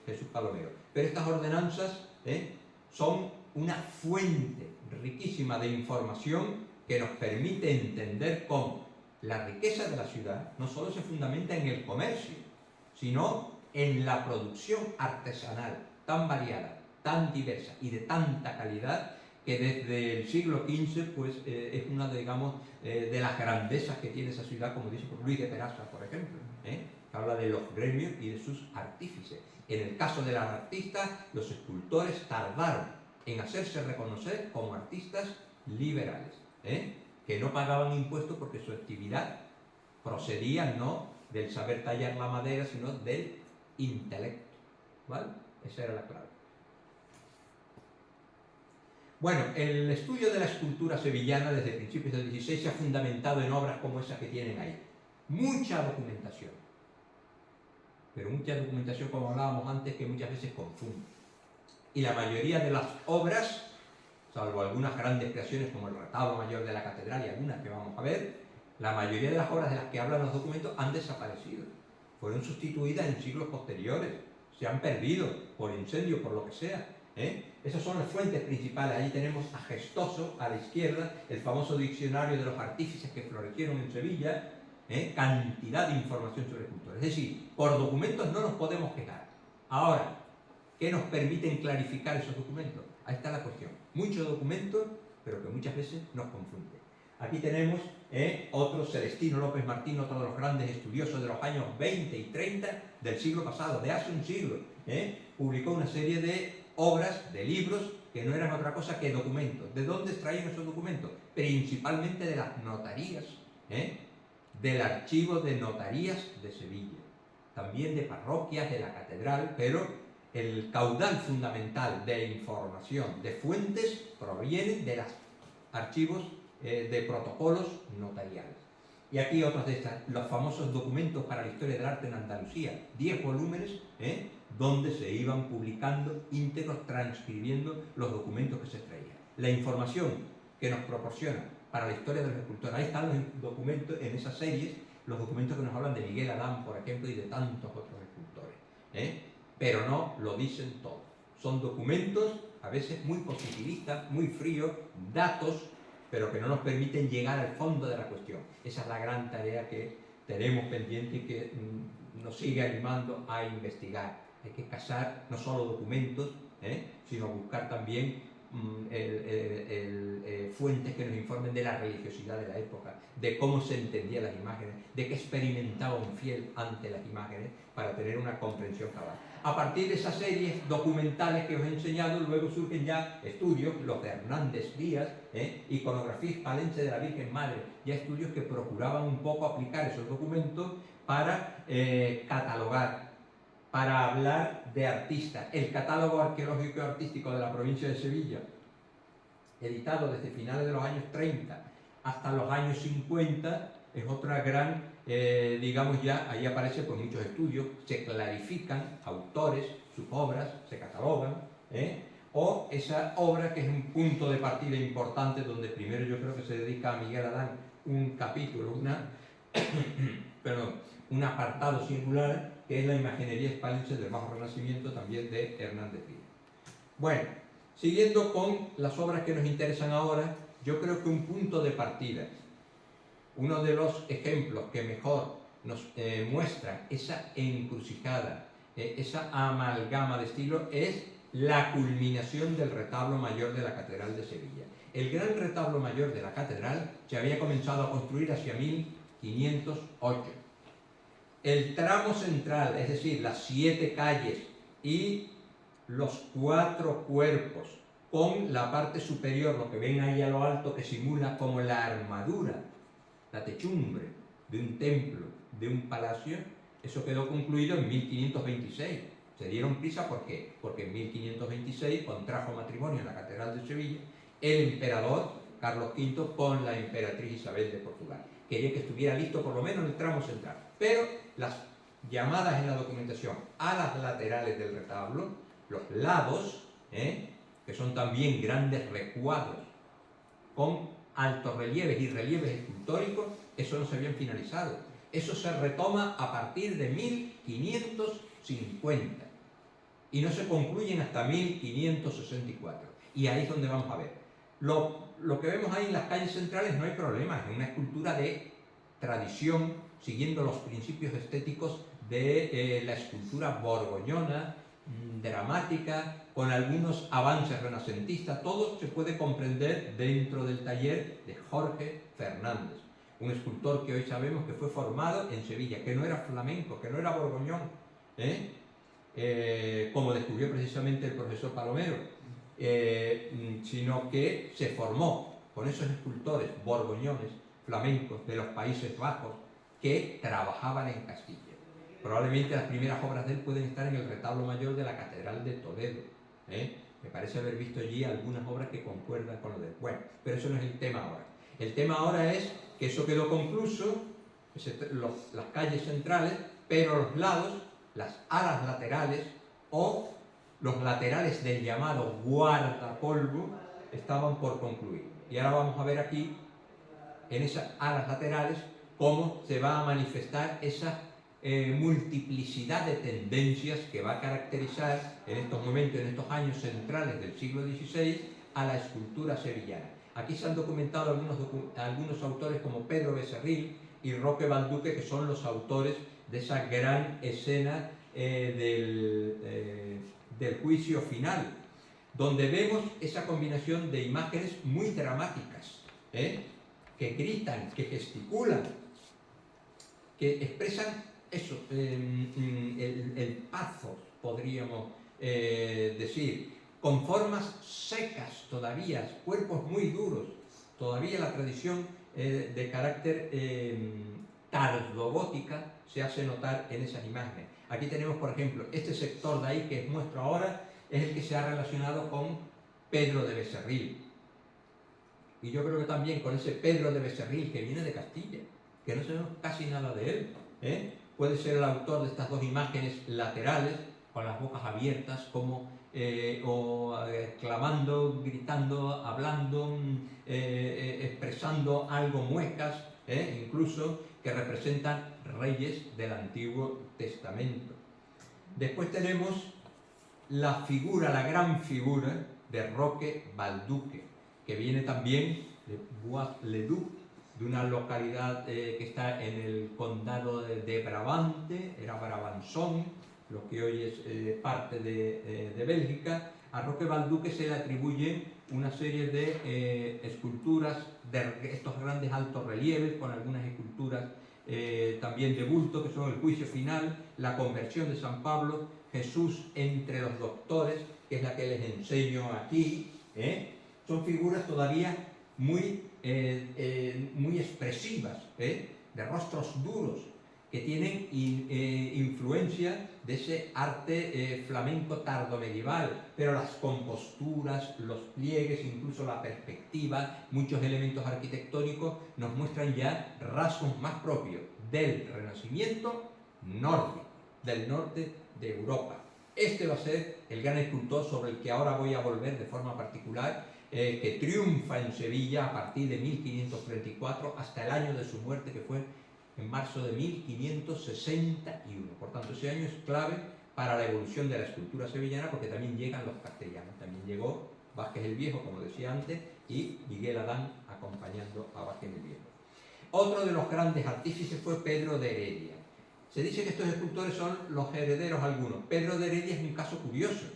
B: Jesús Palomero. Pero estas ordenanzas son una fuente riquísima de información que nos permite entender cómo la riqueza de la ciudad no solo se fundamenta en el comercio, sino en la producción artesanal tan variada, tan diversa y de tanta calidad, que desde el siglo XV pues, es una de las grandezas que tiene esa ciudad, como dice Luis de Peraza, por ejemplo, que habla de los gremios y de sus artífices. En el caso de los artistas, los escultores tardaron en hacerse reconocer como artistas liberales, que no pagaban impuestos porque su actividad procedía no del saber tallar la madera, sino del intelecto, ¿vale? Esa era la clave. Bueno, el estudio de la escultura sevillana desde principios del XVI se ha fundamentado en obras como esas que tienen ahí. Mucha documentación, pero mucha documentación, como hablábamos antes, que muchas veces confunde. Y la mayoría de las obras, salvo algunas grandes creaciones como el retablo mayor de la catedral y algunas que vamos a ver, la mayoría de las obras de las que hablan los documentos han desaparecido. Fueron sustituidas en siglos posteriores, se han perdido por incendio, por lo que sea. Esas son las fuentes principales. Ahí tenemos a Gestoso, a la izquierda, el famoso diccionario de los artífices que florecieron en Sevilla, cantidad de información sobre escultores. Es decir, por documentos no nos podemos quejar. Ahora, ¿qué nos permiten clarificar esos documentos? Ahí está la cuestión. Muchos documentos, pero que muchas veces nos confunden. Aquí tenemos otro, Celestino López Martín, otro de los grandes estudiosos de los años 20 y 30 del siglo pasado, de hace un siglo. Publicó una serie de obras, de libros, que no eran otra cosa que documentos. ¿De dónde extraían esos documentos? Principalmente de las notarías, del archivo de notarías de Sevilla, también de parroquias, de la catedral, pero el caudal fundamental de información, de fuentes, proviene de los archivos de protocolos notariales. Y aquí otros de estas, los famosos documentos para la historia del arte en Andalucía, 10 volúmenes, donde se iban publicando íntegros, transcribiendo los documentos que se extraían. La información que nos proporciona para la historia de los escultores, ahí están los documentos en esas series, los documentos que nos hablan de Miguel Adán, por ejemplo, y de tantos otros escultores, pero no lo dicen todo. Son documentos a veces muy positivistas, muy fríos, datos, pero que no nos permiten llegar al fondo de la cuestión. Esa es la gran tarea que tenemos pendiente y que nos sigue animando a investigar. Hay que cazar no solo documentos, sino buscar también fuentes que nos informen de la religiosidad de la época, de cómo se entendían las imágenes, de qué experimentaba un fiel ante las imágenes, para tener una comprensión cabal. A partir de esas series documentales que os he enseñado, luego surgen ya estudios, los de Hernández Díaz, iconografía hispalense de la Virgen Madre, ya estudios que procuraban un poco aplicar esos documentos para catalogar, para hablar de artistas. El catálogo arqueológico y artístico de la provincia de Sevilla, editado desde finales de los años 30 hasta los años 50, es otra gran, ya ahí aparece pues muchos estudios, se clarifican autores, sus obras, se catalogan, o esa obra que es un punto de partida importante, donde primero yo creo que se dedica a Miguel Adán un capítulo, un apartado singular, que es la imaginería hispalense del Bajo Renacimiento, también de Hernández Díaz. Bueno, siguiendo con las obras que nos interesan ahora, yo creo que un punto de partida, uno de los ejemplos que mejor nos muestra esa encrucijada, esa amalgama de estilo, es la culminación del retablo mayor de la Catedral de Sevilla. El gran retablo mayor de la Catedral se había comenzado a construir hacia 1508. El tramo central, es decir, las 7 calles y los 4 cuerpos, con la parte superior, lo que ven ahí a lo alto, que simula como la armadura, la techumbre de un templo, de un palacio, eso quedó concluido en 1526. Se dieron prisa, ¿por qué? Porque en 1526 contrajo matrimonio en la Catedral de Sevilla el emperador Carlos V con la emperatriz Isabel de Portugal. Quería que estuviera listo por lo menos el tramo central, pero las llamadas en la documentación a las laterales del retablo, los lados, que son también grandes recuadros con altos relieves y relieves escultóricos, eso no se habían finalizado. Eso se retoma a partir de 1550 y no se concluyen hasta 1564. Y ahí es donde vamos a ver. Lo que vemos ahí en las calles centrales no hay problema, es una escultura de tradición, siguiendo los principios estéticos de la escultura borgoñona, dramática, con algunos avances renacentistas. Todo se puede comprender dentro del taller de Jorge Fernández, un escultor que hoy sabemos que fue formado en Sevilla, que no era flamenco, que no era borgoñón, como descubrió precisamente el profesor Palomero, sino que se formó con esos escultores borgoñones, flamencos de los Países Bajos, que trabajaban en Castilla. Probablemente las primeras obras de él pueden estar en el retablo mayor de la Catedral de Toledo. Me parece haber visto allí algunas obras que concuerdan con lo de él. Bueno, pero eso no es el tema ahora. El tema ahora es que eso quedó concluso, las calles centrales, pero los lados, las alas laterales o los laterales del llamado guardapolvo estaban por concluir. Y ahora vamos a ver aquí, en esas alas laterales, cómo se va a manifestar esa multiplicidad de tendencias que va a caracterizar en estos momentos, en estos años centrales del siglo XVI, a la escultura sevillana. Aquí se han documentado algunos autores como Pedro Becerril y Roque Balduque, que son los autores de esa gran escena del juicio final, donde vemos esa combinación de imágenes muy dramáticas, que gritan, que gesticulan, que expresan eso, el pathos, podríamos decir, con formas secas todavía, cuerpos muy duros, todavía la tradición de carácter tardogótica se hace notar en esas imágenes. Aquí tenemos, por ejemplo, este sector de ahí que os muestro ahora, es el que se ha relacionado con Pedro de Becerril. Y yo creo que también con ese Pedro de Becerril, que viene de Castilla, que no sabemos casi nada de él, puede ser el autor de estas dos imágenes laterales, con las bocas abiertas, como clamando, gritando, hablando, expresando algo muecas, incluso, que representan reyes del Antiguo Testamento. Después tenemos la figura, la gran figura de Roque Balduque, que viene también de Bois-le-Duc, de una localidad que está en el condado de Brabante, era Brabançon, lo que hoy es parte de Bélgica. A Roque Balduque se le atribuye una serie de esculturas de estos grandes altos relieves, con algunas esculturas también de bulto, que son el juicio final, la conversión de San Pablo, Jesús entre los doctores, que es la que les enseño aquí. Son figuras todavía muy expresivas, de rostros duros, que tienen influencia de ese arte flamenco tardomedieval, pero las composturas, los pliegues, incluso la perspectiva, muchos elementos arquitectónicos nos muestran ya rasgos más propios del Renacimiento nórdico, del norte de Europa. Este va a ser el gran escultor sobre el que ahora voy a volver de forma particular, que triunfa en Sevilla a partir de 1534 hasta el año de su muerte, que fue en marzo de 1561. Por tanto, ese año es clave para la evolución de la escultura sevillana, porque también llegan los castellanos. También llegó Vázquez el Viejo, como decía antes, y Miguel Adán acompañando a Vázquez el Viejo. Otro de los grandes artífices fue Pedro de Heredia. Se dice que estos escultores son los herederos algunos. Pedro de Heredia es un caso curioso.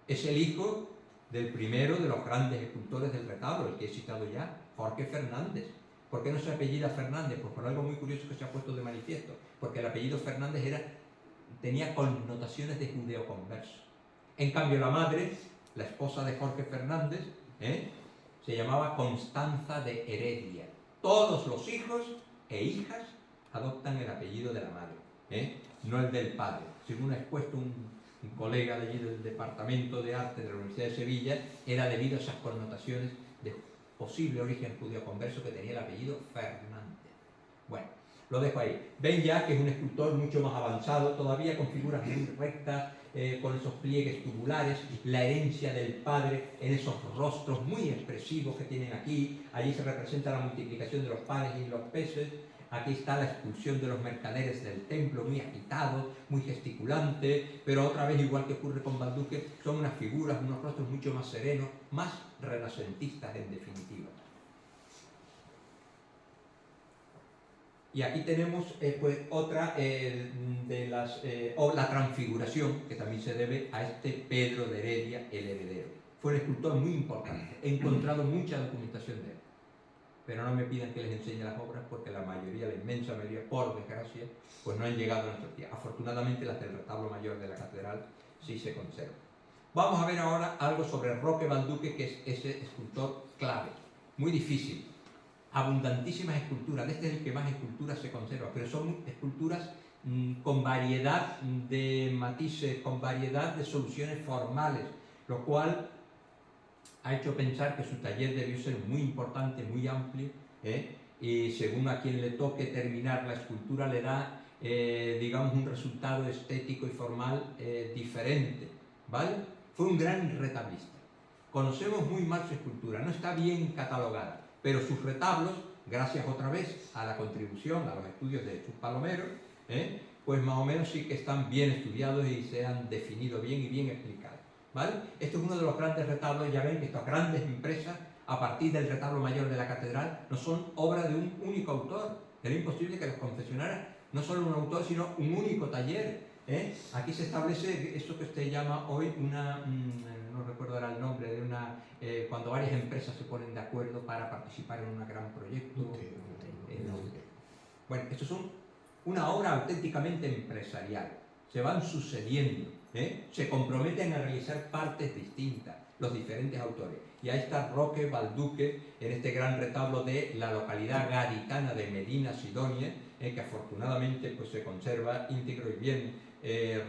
B: Es el hijo del primero de los grandes escultores del retablo, el que he citado ya, Jorge Fernández. ¿Por qué no se apellida Fernández? Pues por algo muy curioso que se ha puesto de manifiesto, porque el apellido Fernández tenía connotaciones de judeo-converso. En cambio, la madre, la esposa de Jorge Fernández, se llamaba Constanza de Heredia. Todos los hijos e hijas adoptan el apellido de la madre, no el del padre. Según ha expuesto un colega de allí del Departamento de Arte de la Universidad de Sevilla, era debido a esas connotaciones de posible origen judío-converso que tenía el apellido Fernández. Bueno, lo dejo ahí. Ven ya que es un escultor mucho más avanzado, todavía con figuras muy rectas, con esos pliegues tubulares, la herencia del padre en esos rostros muy expresivos que tienen aquí. Allí se representa la multiplicación de los panes y los peces. Aquí está la expulsión de los mercaderes del templo, muy agitado, muy gesticulante, pero otra vez, igual que ocurre con Balduque, son unas figuras, unos rostros mucho más serenos, más renacentistas en definitiva. Y aquí tenemos pues otra de las, o la transfiguración, que también se debe a este Pedro de Heredia, el heredero. Fue un escultor muy importante, he encontrado mucha documentación de él, pero no me pidan que les enseñe las obras porque la mayoría, la inmensa mayoría, por desgracia, pues no han llegado a nuestros días. Afortunadamente las del retablo mayor de la catedral sí se conservan. Vamos a ver ahora algo sobre Roque Balduque, que es ese escultor clave, muy difícil. Abundantísimas esculturas, este es el que más esculturas se conserva, pero son esculturas con variedad de matices, con variedad de soluciones formales, lo cual ha hecho pensar que su taller debió ser muy importante, muy amplio, y según a quien le toque terminar la escultura le da, digamos, un resultado estético y formal diferente, ¿vale? Fue un gran retablista. Conocemos muy mal su escultura, no está bien catalogada, pero sus retablos, gracias otra vez a la contribución, a los estudios de Jesús Palomero, pues más o menos sí que están bien estudiados y se han definido bien y bien explicados, ¿vale? Esto es uno de los grandes retablos. Ya ven que estas grandes empresas, a partir del retablo mayor de la catedral, no son obra de un único autor. Era imposible que los confesionara no solo un autor, sino un único taller. Aquí se establece eso que usted llama hoy una... no recuerdo ahora el nombre, de una, cuando varias empresas se ponen de acuerdo para participar en un gran proyecto. Bueno, esto es una obra auténticamente empresarial. Se van sucediendo, se comprometen a realizar partes distintas, los diferentes autores. Y ahí está Roque Balduque en este gran retablo de la localidad gaditana de Medina Sidonia, que afortunadamente pues, se conserva íntegro y bien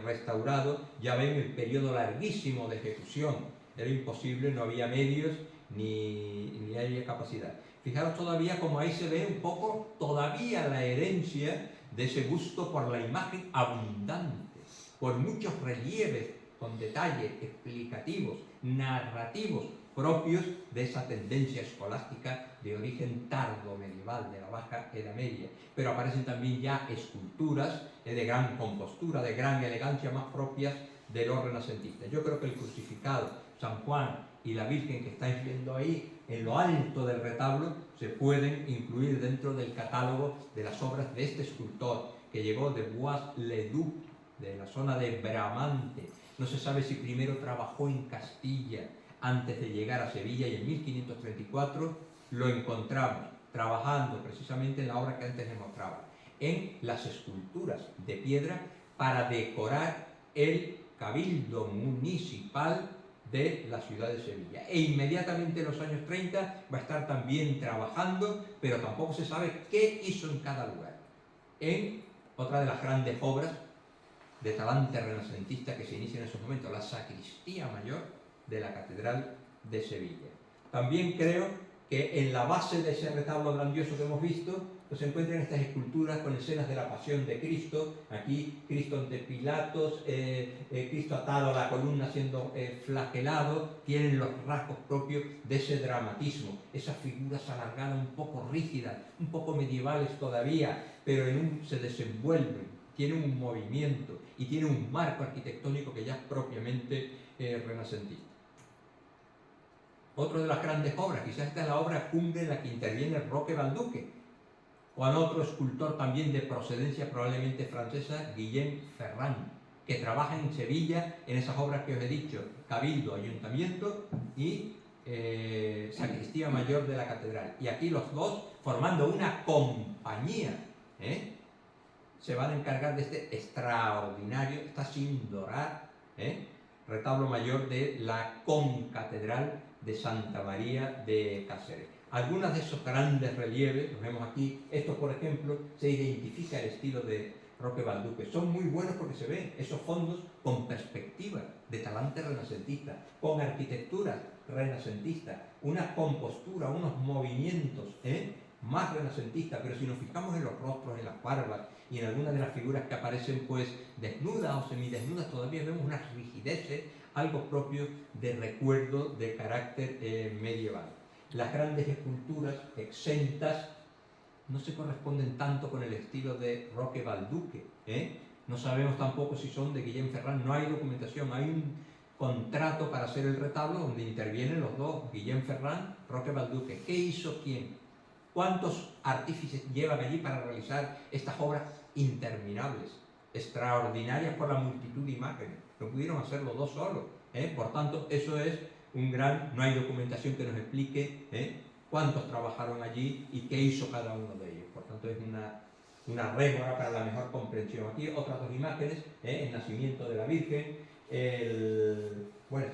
B: restaurado. Ya ven el periodo larguísimo de ejecución, era imposible, no había medios ni había capacidad. Fijaros todavía como ahí se ve un poco todavía la herencia de ese gusto por la imagen abundante, por muchos relieves con detalles explicativos, narrativos, propios de esa tendencia escolástica de origen tardo medieval, de la Baja Edad Media. Pero aparecen también ya esculturas de gran compostura, de gran elegancia, más propias de los renacentistas. Yo creo que el crucificado, San Juan y la Virgen que estáis viendo ahí en lo alto del retablo se pueden incluir dentro del catálogo de las obras de este escultor que llegó de Bois-le-Duc, de la zona de Bramante. No se sabe si primero trabajó en Castilla antes de llegar a Sevilla, y en 1534 lo encontramos trabajando precisamente en la obra que antes les mostraba, en las esculturas de piedra para decorar el cabildo municipal de la ciudad de Sevilla. E inmediatamente en los años 30 va a estar también trabajando, pero tampoco se sabe qué hizo en cada lugar, en otra de las grandes obras de talante renacentista que se inicia en esos momentos, la sacristía mayor de la Catedral de Sevilla. También creo que en la base de ese retablo grandioso que hemos visto, pues se encuentran estas esculturas con escenas de la pasión de Cristo. Aquí Cristo ante Pilatos, Cristo atado a la columna siendo flagelado, tienen los rasgos propios de ese dramatismo, esas figuras alargadas, un poco rígidas, un poco medievales todavía, pero se desenvuelven, tienen un movimiento y tienen un marco arquitectónico que ya es propiamente renacentista. Otra de las grandes obras, quizás esta es la obra cumbre en la que interviene Roque Balduque, o al otro escultor también de procedencia probablemente francesa, Guillem Ferrand, que trabaja en Sevilla en esas obras que os he dicho, Cabildo, Ayuntamiento y Sacristía Mayor de la Catedral. Y aquí los dos, formando una compañía, se van a encargar de este extraordinario, está sin dorar, retablo mayor de la concatedral de Santa María de Cáceres. Algunas de esos grandes relieves, los vemos aquí, estos por ejemplo, se identifica el estilo de Roque Balduque. Son muy buenos porque se ven esos fondos con perspectiva de talante renacentista, con arquitectura renacentista, una compostura, unos movimientos más renacentistas, pero si nos fijamos en los rostros, en las barbas y en algunas de las figuras que aparecen pues desnudas o semidesnudas, todavía vemos unas rigideces, algo propio de recuerdo de carácter medieval. Las grandes esculturas exentas no se corresponden tanto con el estilo de Roque Balduque, No sabemos tampoco si son de Guillem Ferrand, no hay documentación, hay un contrato para hacer el retablo donde intervienen los dos, Guillem Ferrand, Roque Balduque. ¿Qué hizo quién? ¿Cuántos artífices llevan allí para realizar estas obras interminables, extraordinarias por la multitud de imágenes? No pudieron hacerlo dos solos, ¿eh? Por tanto, eso es un gran... No hay documentación que nos explique cuántos trabajaron allí y qué hizo cada uno de ellos. Por tanto, es una rémora para la mejor comprensión. Aquí otras dos imágenes, el nacimiento de la Virgen, bueno,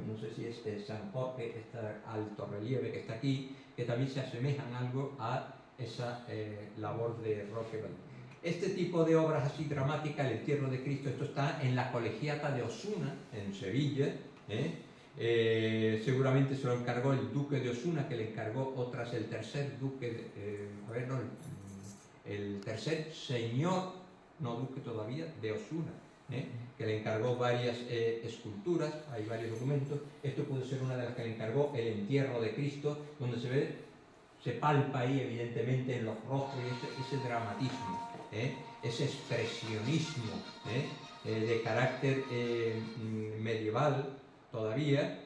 B: no sé si es San Jorge, este alto relieve que está aquí, que también se asemejan algo a esa labor de Roque Balduque. Este tipo de obras así dramáticas, el entierro de Cristo, esto está en la Colegiata de Osuna, en Sevilla. Seguramente se lo encargó el duque de Osuna, que le encargó otras, el tercer duque, el tercer señor, no duque todavía, de Osuna, que le encargó varias esculturas, hay varios documentos. Esto puede ser una de las que le encargó, el entierro de Cristo, donde se palpa ahí evidentemente en los rostros ese dramatismo, ese expresionismo de carácter medieval todavía,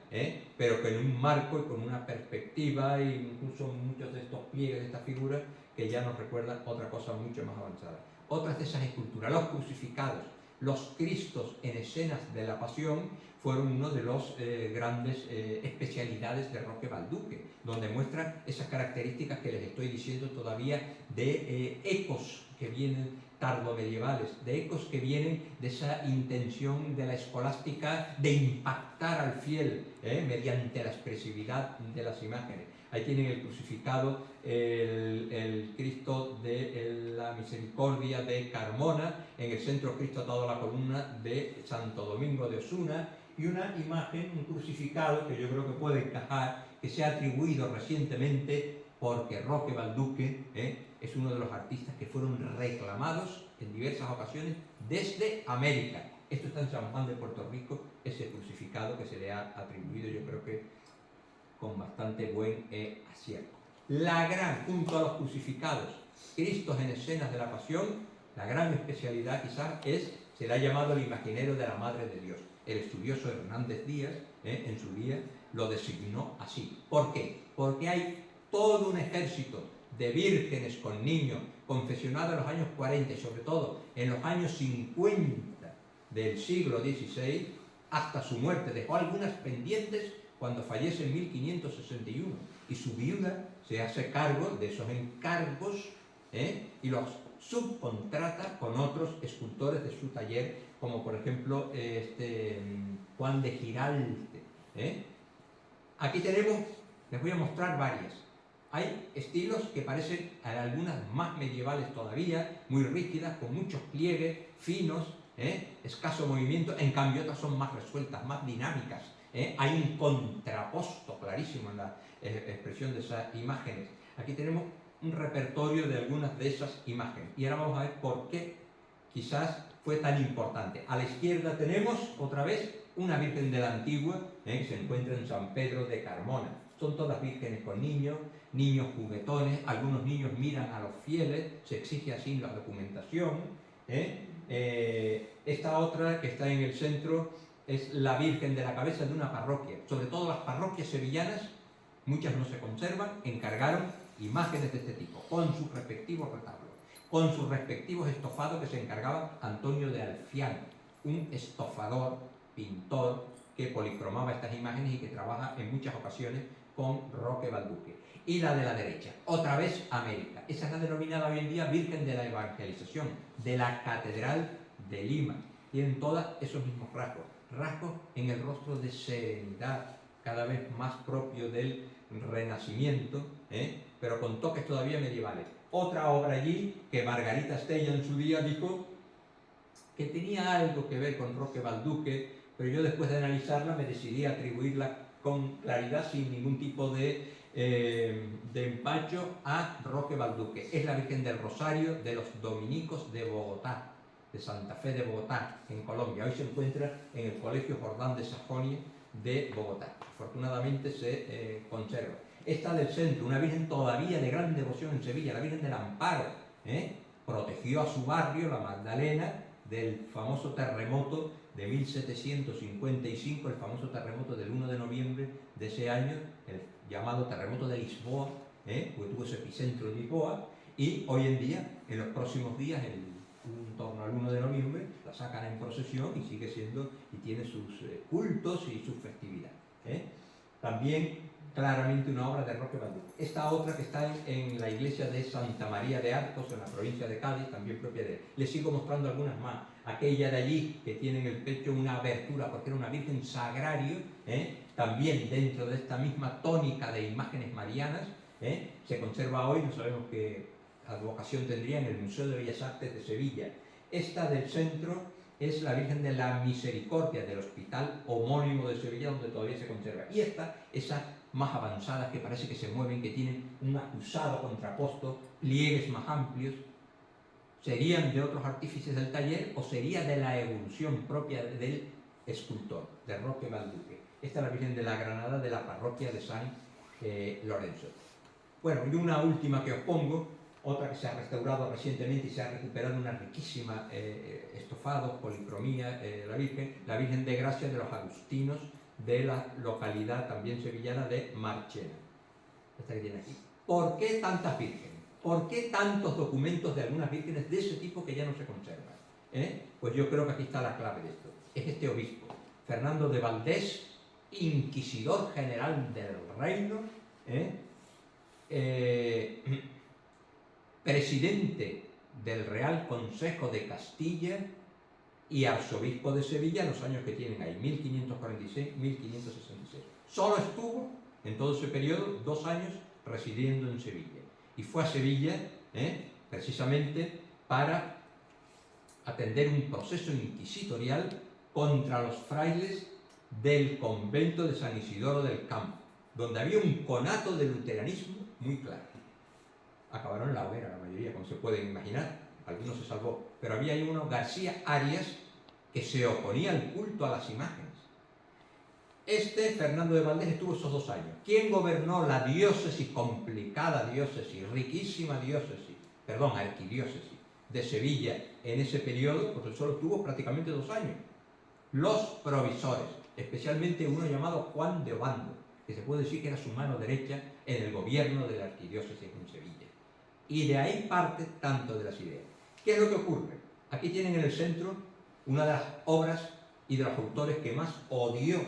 B: pero que en un marco y con una perspectiva, e incluso muchos de estos pliegues de estas figuras que ya nos recuerdan otra cosa mucho más avanzada. Otras de esas esculturas, los crucificados, los Cristos en escenas de la Pasión, fueron uno de los grandes especialidades de Roque Balduque, donde muestra esas características que les estoy diciendo todavía de ecos que vienen tardomedievales, de ecos que vienen de esa intención de la escolástica de impactar al fiel mediante la expresividad de las imágenes. Ahí tienen el crucificado, el Cristo de la Misericordia de Carmona, en el centro Cristo atado a la columna de Santo Domingo de Osuna, y una imagen, un crucificado que yo creo que puede encajar, que se ha atribuido recientemente porque Roque Balduque es uno de los artistas que fueron reclamados en diversas ocasiones desde América. Esto está en San Juan de Puerto Rico, ese crucificado que se le ha atribuido, yo creo que con bastante buen acierto. La gran, junto a los crucificados, Cristos en escenas de la Pasión, la gran especialidad quizás se le ha llamado el imaginero de la Madre de Dios. El estudioso Hernández Díaz, en su día, lo designó así. ¿Por qué? Porque hay todo un ejército de vírgenes con niños confesionados en los años 40 y sobre todo en los años 50 del siglo XVI hasta su muerte. Dejó algunas pendientes cuando fallece en 1561 y su viuda se hace cargo de esos encargos y los subcontrata con otros escultores de su taller, como por ejemplo Juan de Giralte. Aquí tenemos, les voy a mostrar varias. Hay estilos que parecen algunas más medievales todavía, muy rígidas, con muchos pliegues, finos, escaso movimiento, en cambio otras son más resueltas, más dinámicas. Hay un contraposto clarísimo en la expresión de esas imágenes. Aquí tenemos un repertorio de algunas de esas imágenes. Y ahora vamos a ver por qué quizás fue tan importante. A la izquierda tenemos otra vez una Virgen de la Antigua, que se encuentra en San Pedro de Carmona. Son todas vírgenes con niños, niños juguetones, algunos niños miran a los fieles, se exige así la documentación. Esta otra que está en el centro es la Virgen de la Cabeza de una parroquia. Sobre todo las parroquias sevillanas, muchas no se conservan, encargaron imágenes de este tipo, con sus respectivos retablos, con sus respectivos estofados que se encargaba Antonio de Alfiano, un estofador, pintor, que policromaba estas imágenes y que trabaja en muchas ocasiones con Roque Balduque. Y la de la derecha, otra vez América. Esa es la denominada hoy en día Virgen de la Evangelización, de la Catedral de Lima. Tienen todos esos mismos rasgos en el rostro de serenidad, cada vez más propio del Renacimiento, pero con toques todavía medievales. Otra obra allí que Margarita Estella en su día dijo que tenía algo que ver con Roque Balduque, pero yo después de analizarla me decidí a atribuirla con claridad, sin ningún tipo de empacho, a Roque Balduque. Es la Virgen del Rosario de los Dominicos de Bogotá, de Santa Fe de Bogotá, en Colombia. Hoy se encuentra en el Colegio Jordán de Sajonia de Bogotá. Afortunadamente se conserva. Esta del centro, una Virgen todavía de gran devoción en Sevilla, la Virgen del Amparo, protegió a su barrio, la Magdalena, del famoso terremoto de 1755, el famoso terremoto del 1 de noviembre de ese año, el llamado terremoto de Lisboa, porque tuvo ese epicentro en Lisboa, y hoy en día, en los próximos días, en torno al 1 de noviembre, la sacan en procesión y sigue siendo, y tiene sus cultos y sus festividades. También claramente una obra de Roque Balduque. Esta otra que está en la iglesia de Santa María de Arcos, en la provincia de Cádiz, también propia de él. Les sigo mostrando algunas más. Aquella de allí, que tiene en el pecho una abertura, porque era una virgen sagrario, también dentro de esta misma tónica de imágenes marianas, se conserva hoy, no sabemos qué advocación tendría, en el Museo de Bellas Artes de Sevilla. Esta del centro es la Virgen de la Misericordia del hospital homónimo de Sevilla, donde todavía se conserva. Y esta, esas más avanzadas que parece que se mueven, que tienen un acusado contraposto, pliegues más amplios, ¿serían de otros artífices del taller o sería de la evolución propia del escultor, de Roque Balduque? Esta es la Virgen de la Granada de la parroquia de San Lorenzo. Bueno, y una última que os pongo, otra que se ha restaurado recientemente y se ha recuperado una riquísima estofado, policromía, la Virgen de Gracia de los Agustinos de la localidad también sevillana de Marchena. Esta que tiene aquí. ¿Por qué tantas vírgenes? ¿Por qué tantos documentos de algunas vírgenes de ese tipo que ya no se conservan? Pues yo creo que aquí está la clave de esto. Es este obispo, Fernando de Valdés, inquisidor general del reino, presidente del Real Consejo de Castilla y arzobispo de Sevilla en los años que tienen ahí, 1546-1566. Solo estuvo en todo ese periodo 2 años residiendo en Sevilla. Y fue a Sevilla precisamente para atender un proceso inquisitorial contra los frailes del convento de San Isidoro del Campo, donde había un conato de luteranismo muy claro. Acabaron en la hoguera la mayoría, como se pueden imaginar, algunos se salvó, pero había ahí uno, García Arias, que se oponía al culto a las imágenes. Este, Fernando de Valdés, estuvo esos 2 años. ¿Quién gobernó la diócesis, complicada diócesis, riquísima diócesis, arquidiócesis de Sevilla en ese periodo? Pues él solo estuvo prácticamente 2 años. Los provisores, especialmente uno llamado Juan de Obando, que se puede decir que era su mano derecha en el gobierno de la arquidiócesis en Sevilla. Y de ahí parte tanto de las ideas. ¿Qué es lo que ocurre? Aquí tienen en el centro una de las obras y de los autores que más odió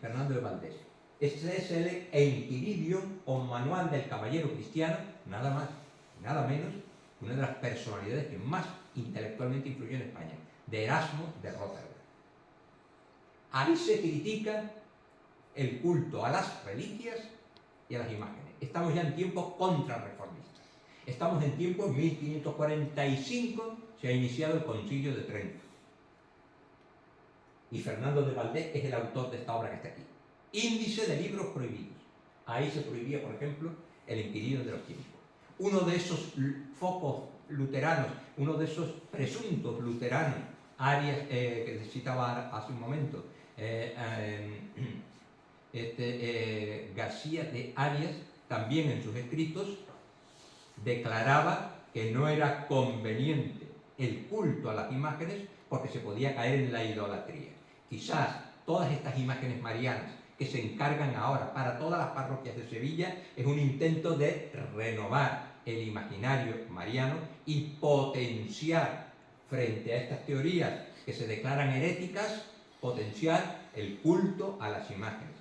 B: Fernando de Valdés. Este es el Enquiridium o Manual del Caballero Cristiano, nada más y nada menos que una de las personalidades que más intelectualmente influyó en España, de Erasmo de Rotterdam. Ahí se critica el culto a las reliquias y a las imágenes. Estamos ya en tiempos contrarreformistas. Estamos en tiempos 1545, se ha iniciado el Concilio de Trento. Y Fernando de Valdés es el autor de esta obra que está aquí. Índice de libros prohibidos. Ahí se prohibía, por ejemplo, el Enquiridium de los tiempos. Uno de esos focos luteranos, uno de esos presuntos luteranos, Arias, que citaba hace un momento, García de Arias, también en sus escritos, declaraba que no era conveniente el culto a las imágenes porque se podía caer en la idolatría. Quizás todas estas imágenes marianas que se encargan ahora para todas las parroquias de Sevilla es un intento de renovar el imaginario mariano y potenciar frente a estas teorías que se declaran heréticas, potenciar el culto a las imágenes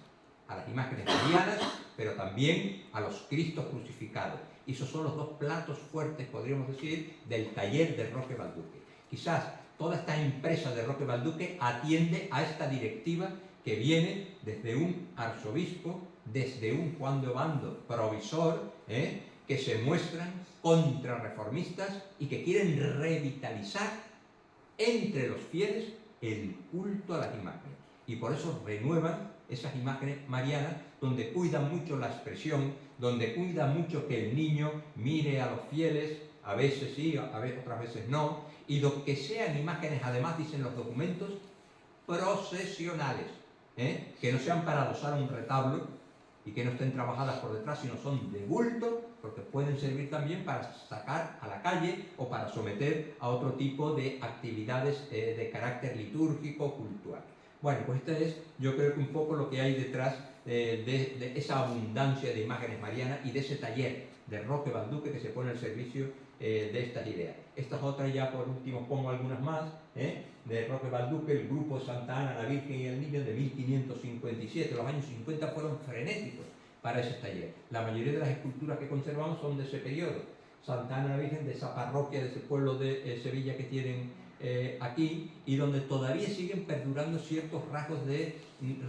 B: marianas, pero también a los Cristos crucificados. Y esos son los 2 platos fuertes, podríamos decir, del taller de Roque Balduque. Quizás toda esta empresa de Roque Balduque atiende a esta directiva que viene desde un arzobispo, desde un Juan de Obando provisor, que se muestran contrarreformistas y que quieren revitalizar entre los fieles el culto a las imágenes. Y por eso renuevan esas imágenes marianas, donde cuidan mucho la expresión, donde cuida mucho que el niño mire a los fieles, a veces sí, otras veces no, y lo que sean imágenes, además dicen los documentos, procesionales, que no sean para adosar un retablo y que no estén trabajadas por detrás, sino son de bulto, porque pueden servir también para sacar a la calle o para someter a otro tipo de actividades de carácter litúrgico, cultural. Bueno, pues este es, yo creo que un poco lo que hay detrás de esa abundancia de imágenes marianas y de ese taller de Roque Balduque que se pone al servicio de estas ideas. Estas otras ya por último pongo algunas más, de Roque Balduque, el grupo Santa Ana, la Virgen y el Niño de 1557. Los años 50 fueron frenéticos para ese taller. La mayoría de las esculturas que conservamos son de ese periodo. Santa Ana la Virgen, de esa parroquia, de ese pueblo de Sevilla que tienen aquí, y donde todavía siguen perdurando ciertos rasgos de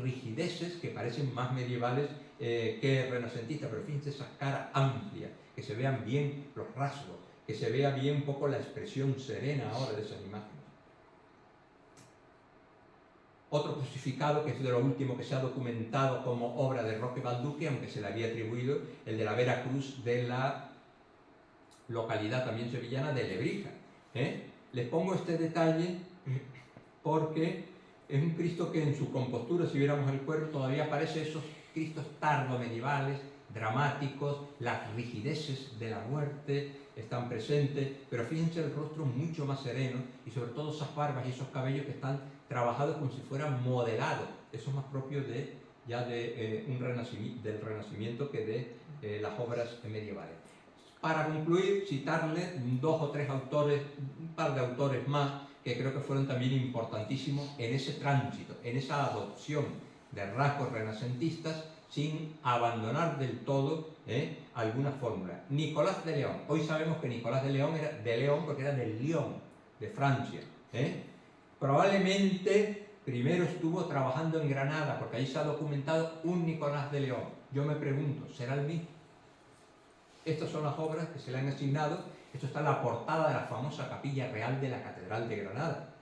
B: rigideces que parecen más medievales que renacentistas, pero fíjense esa cara amplia, que se vean bien los rasgos, que se vea bien un poco la expresión serena ahora de esas imágenes. Otro crucificado, que es de lo último que se ha documentado como obra de Roque Balduque, aunque se le había atribuido, el de la Vera Cruz de la localidad también sevillana de Lebrija. Les pongo este detalle porque es un Cristo que en su compostura, si viéramos el cuerpo, todavía parece esos Cristos tardo-medievales, dramáticos, las rigideces de la muerte están presentes, pero fíjense el rostro mucho más sereno y sobre todo esas barbas y esos cabellos que están trabajados como si fueran modelados. Eso es más propio del Renacimiento que de las obras medievales. Para concluir, citarle dos o tres autores, un par de autores más, que creo que fueron también importantísimos en ese tránsito, en esa adopción de rasgos renacentistas, sin abandonar del todo algunas fórmulas. Nicolás de León. Hoy sabemos que Nicolás de León era de León porque era de Lyon, de Francia. Probablemente primero estuvo trabajando en Granada, porque ahí se ha documentado un Nicolás de León. Yo me pregunto, ¿será el mismo? Estas son las obras que se le han asignado. Esto está en la portada de la famosa Capilla Real de la Catedral de Granada.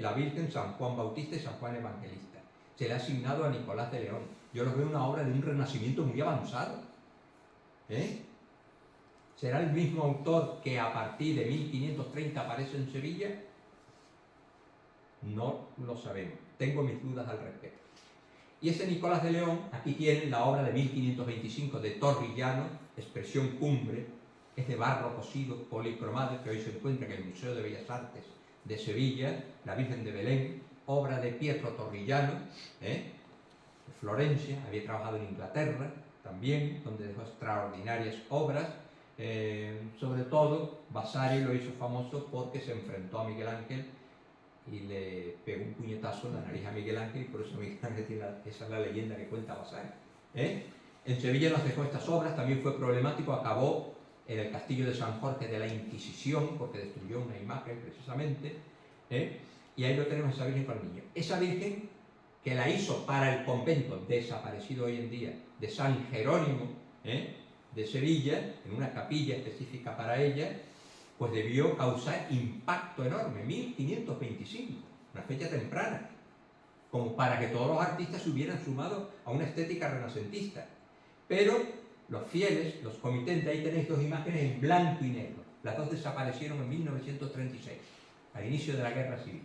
B: La Virgen, San Juan Bautista y San Juan Evangelista. Se le ha asignado a Nicolás de León. Yo los veo una obra de un renacimiento muy avanzado. ¿Será el mismo autor que a partir de 1530 aparece en Sevilla? No lo sabemos. Tengo mis dudas al respecto. Y ese Nicolás de León, aquí tienen la obra de 1525 de Torrillano, expresión cumbre, es de barro cosido, policromado, que hoy se encuentra en el Museo de Bellas Artes de Sevilla, la Virgen de Belén, obra de Pietro Torrillano, de Florencia, había trabajado en Inglaterra también, donde dejó extraordinarias obras. Sobre todo, Vasari lo hizo famoso porque se enfrentó a Miguel Ángel y le pegó un puñetazo en la nariz a Miguel Ángel, y por eso Miguel Ángel tiene esa es la leyenda que cuenta Vasari. En Sevilla nos dejó estas obras, también fue problemático, acabó en el castillo de San Jorge de la Inquisición, porque destruyó una imagen precisamente, y ahí lo tenemos, esa Virgen con el Niño. Esa Virgen que la hizo para el convento, desaparecido hoy en día, de San Jerónimo, de Sevilla, en una capilla específica para ella, pues debió causar impacto enorme, 1525, una fecha temprana, como para que todos los artistas se hubieran sumado a una estética renacentista. Pero los fieles, los comitentes, ahí tenéis dos imágenes en blanco y negro, las dos desaparecieron en 1936, al inicio de la Guerra Civil.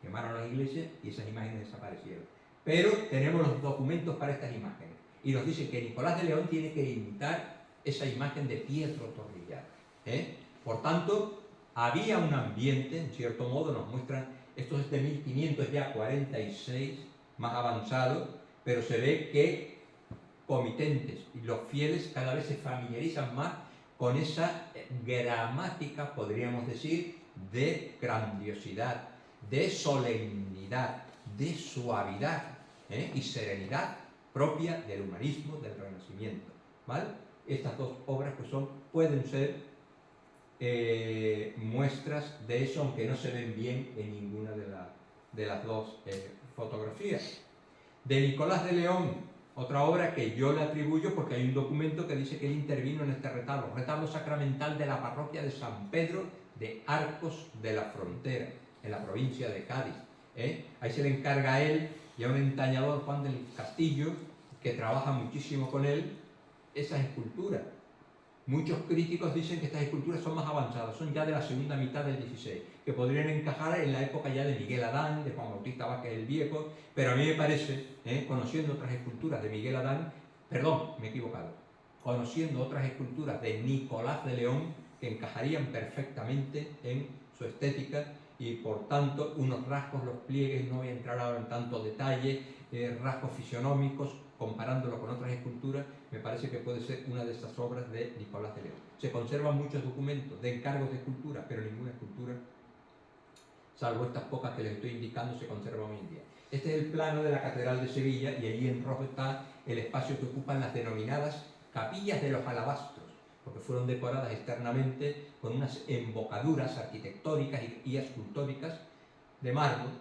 B: Quemaron las iglesias y esas imágenes desaparecieron. Pero tenemos los documentos para estas imágenes, y nos dice que Nicolás de León tiene que imitar esa imagen de Pietro Torrillano. Por tanto, había un ambiente, en cierto modo, nos muestran, esto es de 1546, más avanzado, pero se ve que comitentes y los fieles cada vez se familiarizan más con esa gramática, podríamos decir, de grandiosidad, de solemnidad, de suavidad y serenidad propia del humanismo, del Renacimiento. ¿Vale? Estas dos obras pues pueden ser muestras de eso, aunque no se ven bien en ninguna de las dos fotografías. De Nicolás de León, otra obra que yo le atribuyo porque hay un documento que dice que él intervino en este retablo sacramental de la parroquia de San Pedro de Arcos de la Frontera, en la provincia de Cádiz. Ahí se le encarga a él y a un entañador, Juan del Castillo, que trabaja muchísimo con él, esas esculturas. Muchos críticos dicen que estas esculturas son más avanzadas, son ya de la segunda mitad del XVI, que podrían encajar en la época ya de Miguel Adán, de Juan Bautista Vázquez el Viejo, pero a mí me parece, conociendo otras esculturas de Miguel Adán, perdón, me he equivocado, conociendo otras esculturas de Nicolás de León, que encajarían perfectamente en su estética, y por tanto unos rasgos, los pliegues, no voy a entrar ahora en tanto detalle, rasgos fisionómicos, comparándolo con otras esculturas, me parece que puede ser una de estas obras de Nicolás de León. Se conservan muchos documentos de encargos de escultura, pero ninguna escultura, salvo estas pocas que les estoy indicando, se conserva hoy en día. Este es el plano de la Catedral de Sevilla y allí en rojo está el espacio que ocupan las denominadas capillas de los alabastros, porque fueron decoradas externamente con unas embocaduras arquitectónicas y escultóricas de mármol,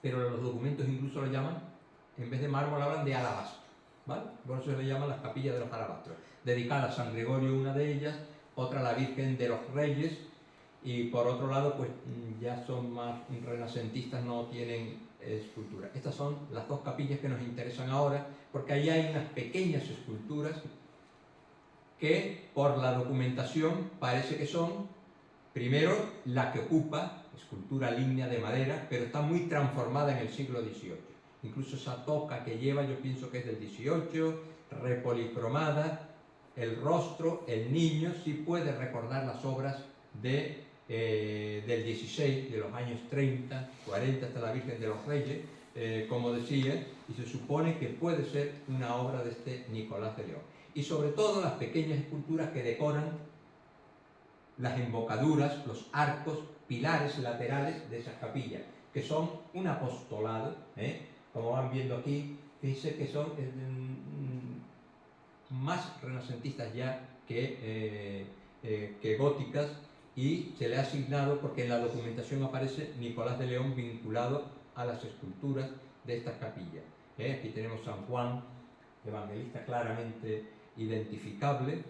B: pero los documentos incluso lo llaman, en vez de mármol hablan de alabastro, ¿vale? Por eso se le llaman las capillas de los alabastros, dedicada a San Gregorio, una de ellas, otra a la Virgen de los Reyes, y por otro lado pues ya son más renacentistas, no tienen escultura. Estas son las dos capillas que nos interesan ahora, porque ahí hay unas pequeñas esculturas que por la documentación parece que son, primero, la que ocupa, escultura lígnea de madera, pero está muy transformada en el siglo XVIII. Incluso esa toca que lleva, yo pienso que es del XVIII, repolicromada, el rostro, el niño, sí puede recordar las obras del XVI, de los años 30, 40, hasta la Virgen de los Reyes, como decía, y se supone que puede ser una obra de este Nicolás de León. Y sobre todo las pequeñas esculturas que decoran las embocaduras, los arcos, pilares laterales de esas capillas, que son un apostolado, como van viendo aquí, fíjense que son más renacentistas ya que góticas, y se le ha asignado, porque en la documentación aparece Nicolás de León vinculado a las esculturas de estas capillas. Aquí tenemos San Juan, evangelista claramente identificable,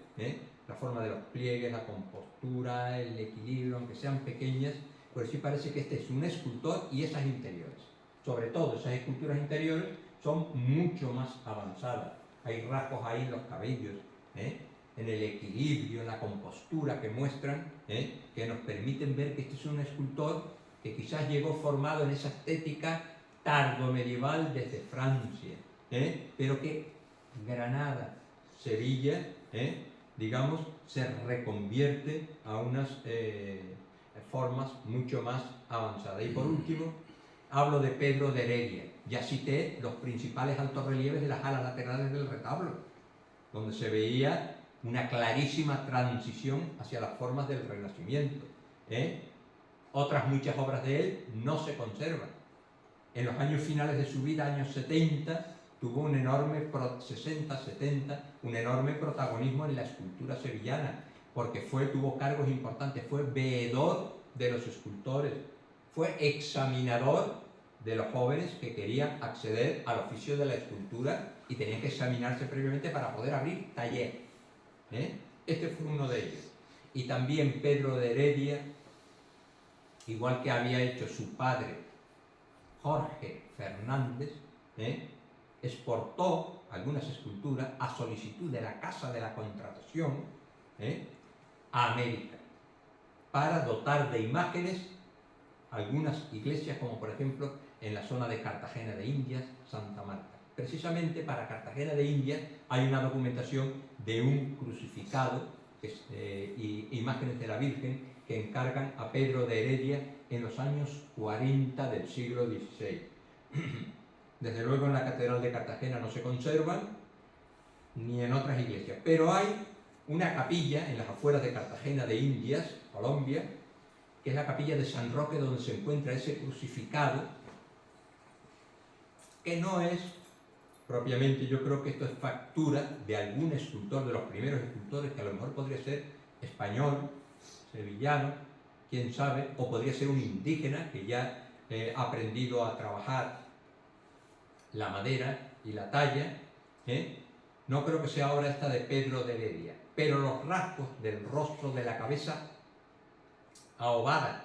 B: la forma de los pliegues, la compostura, el equilibrio, aunque sean pequeñas, pues sí parece que este es un escultor, y esas interiores, sobre todo esas esculturas interiores, son mucho más avanzadas. Hay rasgos ahí en los cabellos, en el equilibrio, en la compostura que muestran, que nos permiten ver que este es un escultor que quizás llegó formado en esa estética tardomedieval desde Francia, pero que Granada, Sevilla, digamos, se reconvierte a unas formas mucho más avanzadas. Y por último, hablo de Pedro de Heredia. Ya cité los principales altos relieves de las alas laterales del retablo, donde se veía una clarísima transición hacia las formas del Renacimiento. Otras muchas obras de él no se conservan. En los años finales de su vida, años 70, tuvo un enorme, 60-70, un enorme protagonismo en la escultura sevillana, porque tuvo cargos importantes, fue veedor de los escultores, fue examinador de los jóvenes que querían acceder al oficio de la escultura y tenían que examinarse previamente para poder abrir taller. Este fue uno de ellos. Y también Pedro de Heredia, igual que había hecho su padre Jorge Fernández, exportó algunas esculturas a solicitud de la Casa de la Contratación a América, para dotar de imágenes algunas iglesias, como por ejemplo en la zona de Cartagena de Indias, Santa Marta. Precisamente para Cartagena de Indias hay una documentación de un crucificado y imágenes de la Virgen que encargan a Pedro de Heredia en los años 40 del siglo XVI. Desde luego en la Catedral de Cartagena no se conservan, ni en otras iglesias, pero hay una capilla en las afueras de Cartagena de Indias, Colombia, que es la capilla de San Roque, donde se encuentra ese crucificado, que no es propiamente, yo creo que esto es factura de algún escultor, de los primeros escultores, que a lo mejor podría ser español, sevillano, quién sabe, o podría ser un indígena que ya ha aprendido a trabajar la madera y la talla. No creo que sea obra esta de Pedro de Heredia, pero los rasgos del rostro, de la cabeza ahobada,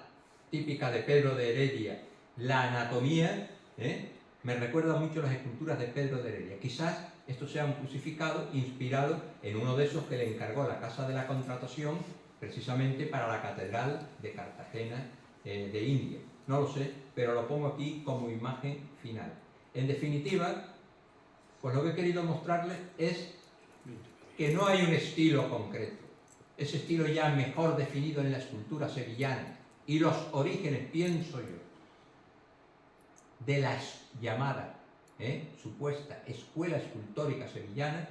B: típica de Pedro de Heredia, la anatomía, me recuerda mucho las esculturas de Pedro de Heredia. Quizás esto sea un crucificado inspirado en uno de esos que le encargó la Casa de la Contratación precisamente para la Catedral de Cartagena de India. No lo sé, pero lo pongo aquí como imagen final. En definitiva, pues lo que he querido mostrarles es que no hay un estilo concreto. Ese estilo ya mejor definido en la escultura sevillana, y los orígenes, pienso yo, de las llamadas supuesta escuela escultórica sevillana,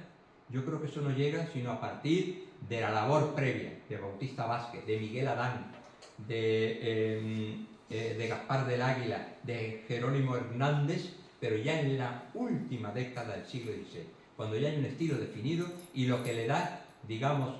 B: yo creo que eso no llega sino a partir de la labor previa de Bautista Vázquez, de Miguel Adán, de Gaspar del Águila, de Jerónimo Hernández, pero ya en la última década del siglo XVI, cuando ya hay un estilo definido y lo que le da, digamos,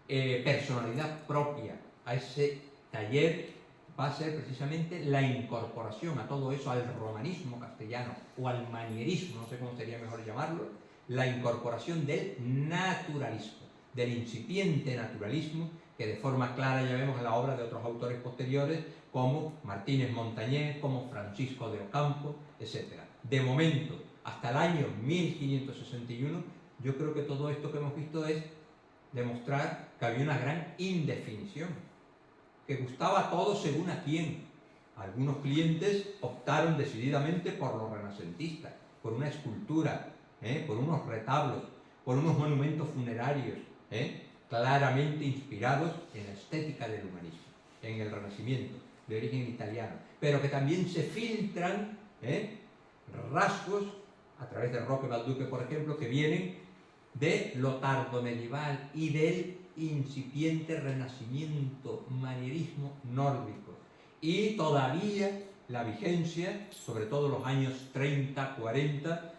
B: personalidad propia a ese taller va a ser precisamente la incorporación a todo eso, al romanismo castellano o al manierismo, no sé cómo sería mejor llamarlo, la incorporación del naturalismo, del incipiente naturalismo, que de forma clara ya vemos en la obra de otros autores posteriores, como Martínez Montañés, como Francisco de Ocampo, etc. De momento, hasta el año 1561, yo creo que todo esto que hemos visto es demostrar que había una gran indefinición, que gustaba todo según a quién. Algunos clientes optaron decididamente por los renacentistas, por una escultura, por unos retablos, por unos monumentos funerarios, claramente inspirados en la estética del humanismo, en el Renacimiento, de origen italiano, pero que también se filtran rasgos, a través de Roque Balduque, por ejemplo, que vienen de lo tardomedieval y del incipiente renacimiento, manierismo nórdico. Y todavía la vigencia, sobre todo los años 30, 40,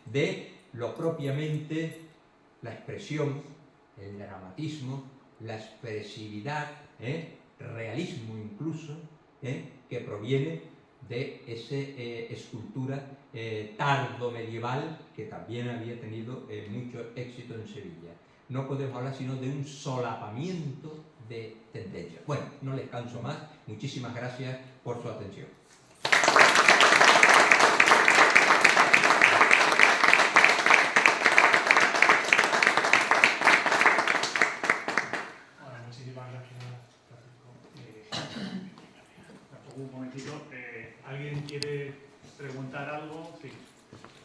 B: de lo propiamente la expresión, el dramatismo, la expresividad, realismo incluso, que proviene de esa escultura tardomedieval que también había tenido mucho éxito en Sevilla. No podemos hablar sino de un solapamiento de tendencias. Bueno, no les canso más. Muchísimas gracias por su atención.
A: Bueno, muchísimas gracias, Francisco. Un momentito. ¿Alguien quiere preguntar algo? Sí.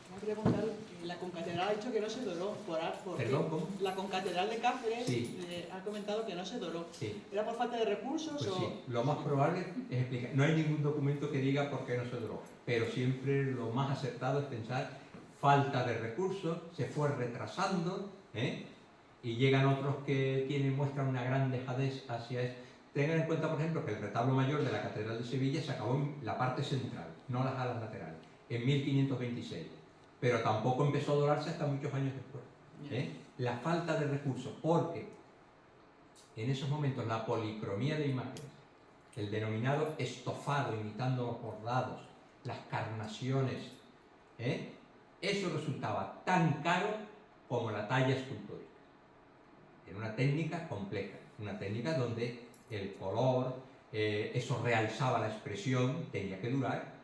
C: Voy a preguntar, la concatedral ha dicho que no se doró.
B: ¿Perdón? ¿Cómo?
C: La concatedral de Cáceres
B: Sí.
C: Ha comentado que no se doró.
B: Sí.
C: ¿Era por falta de recursos
B: Pues
C: o...?
B: sí, lo más probable es explicar. No hay ningún documento que diga por qué no se doró, pero siempre lo más acertado es pensar falta de recursos, se fue retrasando, y llegan otros que muestran una gran dejadez hacia eso. Tengan en cuenta, por ejemplo, que el retablo mayor de la Catedral de Sevilla se acabó en la parte central, no las alas laterales, en 1526, pero tampoco empezó a dorarse hasta muchos años después. La falta de recursos, porque en esos momentos la policromía de imágenes, el denominado estofado imitando los bordados, las carnaciones, eso resultaba tan caro como la talla escultórica. Era una técnica compleja, una técnica donde el color, eso realzaba la expresión, tenía que durar,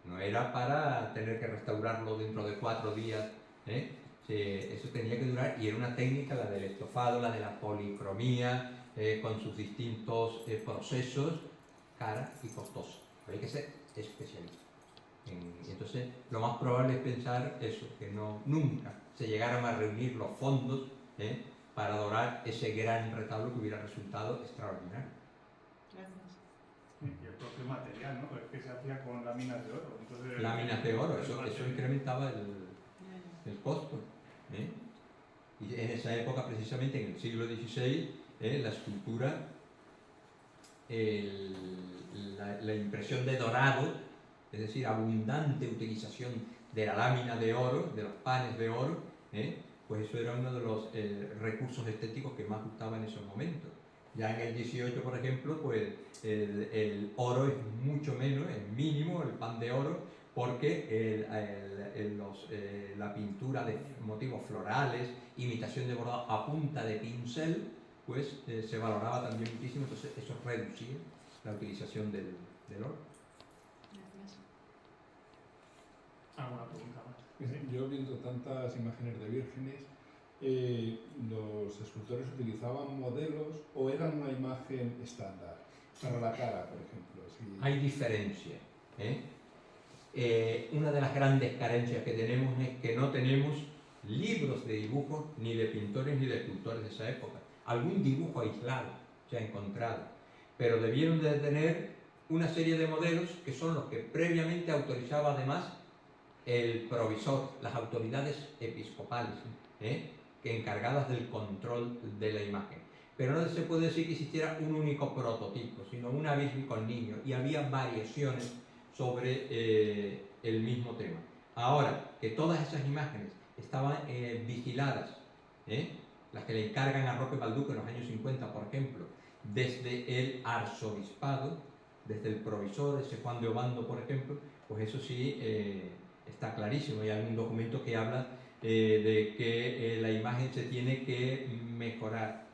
B: no era para tener que restaurarlo dentro de 4 días, eso tenía que durar, y era una técnica, la del estofado, la de la policromía, con sus distintos procesos, cara y costosa. Hay que ser especialista. Entonces, lo más probable es pensar eso, que nunca se llegaran a reunir los fondos para adorar ese gran retablo que hubiera resultado extraordinario.
C: Gracias.
A: Y el propio material, ¿no? Es que se hacía con láminas de oro. Entonces,
B: Láminas de oro, eso incrementaba el costo. Y en esa época, precisamente en el siglo XVI, la escultura, la impresión de dorado, es decir, abundante utilización de la lámina de oro, de los panes de oro, pues eso era uno de los recursos estéticos que más gustaba en esos momentos. Ya en el 18, por ejemplo, pues el oro es mucho menos, es mínimo el pan de oro, porque la pintura de motivos florales, imitación de bordado a punta de pincel, pues se valoraba también muchísimo, entonces eso reducía la utilización del oro.
C: Gracias.
A: ¿Alguna pregunta más?
D: Yo viendo tantas imágenes de vírgenes, ¿los escultores utilizaban modelos o eran una imagen estándar? Para la cara, por ejemplo. Sí.
B: Hay diferencia. Una de las grandes carencias que tenemos es que no tenemos libros de dibujos ni de pintores ni de escultores de esa época. Algún dibujo aislado se ha encontrado, pero debieron de tener una serie de modelos que son los que previamente autorizaba además el provisor, las autoridades episcopales, que encargadas del control de la imagen. Pero no se puede decir que existiera un único prototipo, sino una Virgen con niños, y había variaciones sobre el mismo tema. Ahora, que todas esas imágenes estaban vigiladas, las que le encargan a Roque Balduque en los años 50, por ejemplo, desde el arzobispado, desde el provisor, ese Juan de Obando, por ejemplo, pues eso sí está clarísimo. Hay algún documento que habla de que la imagen se tiene que mejorar.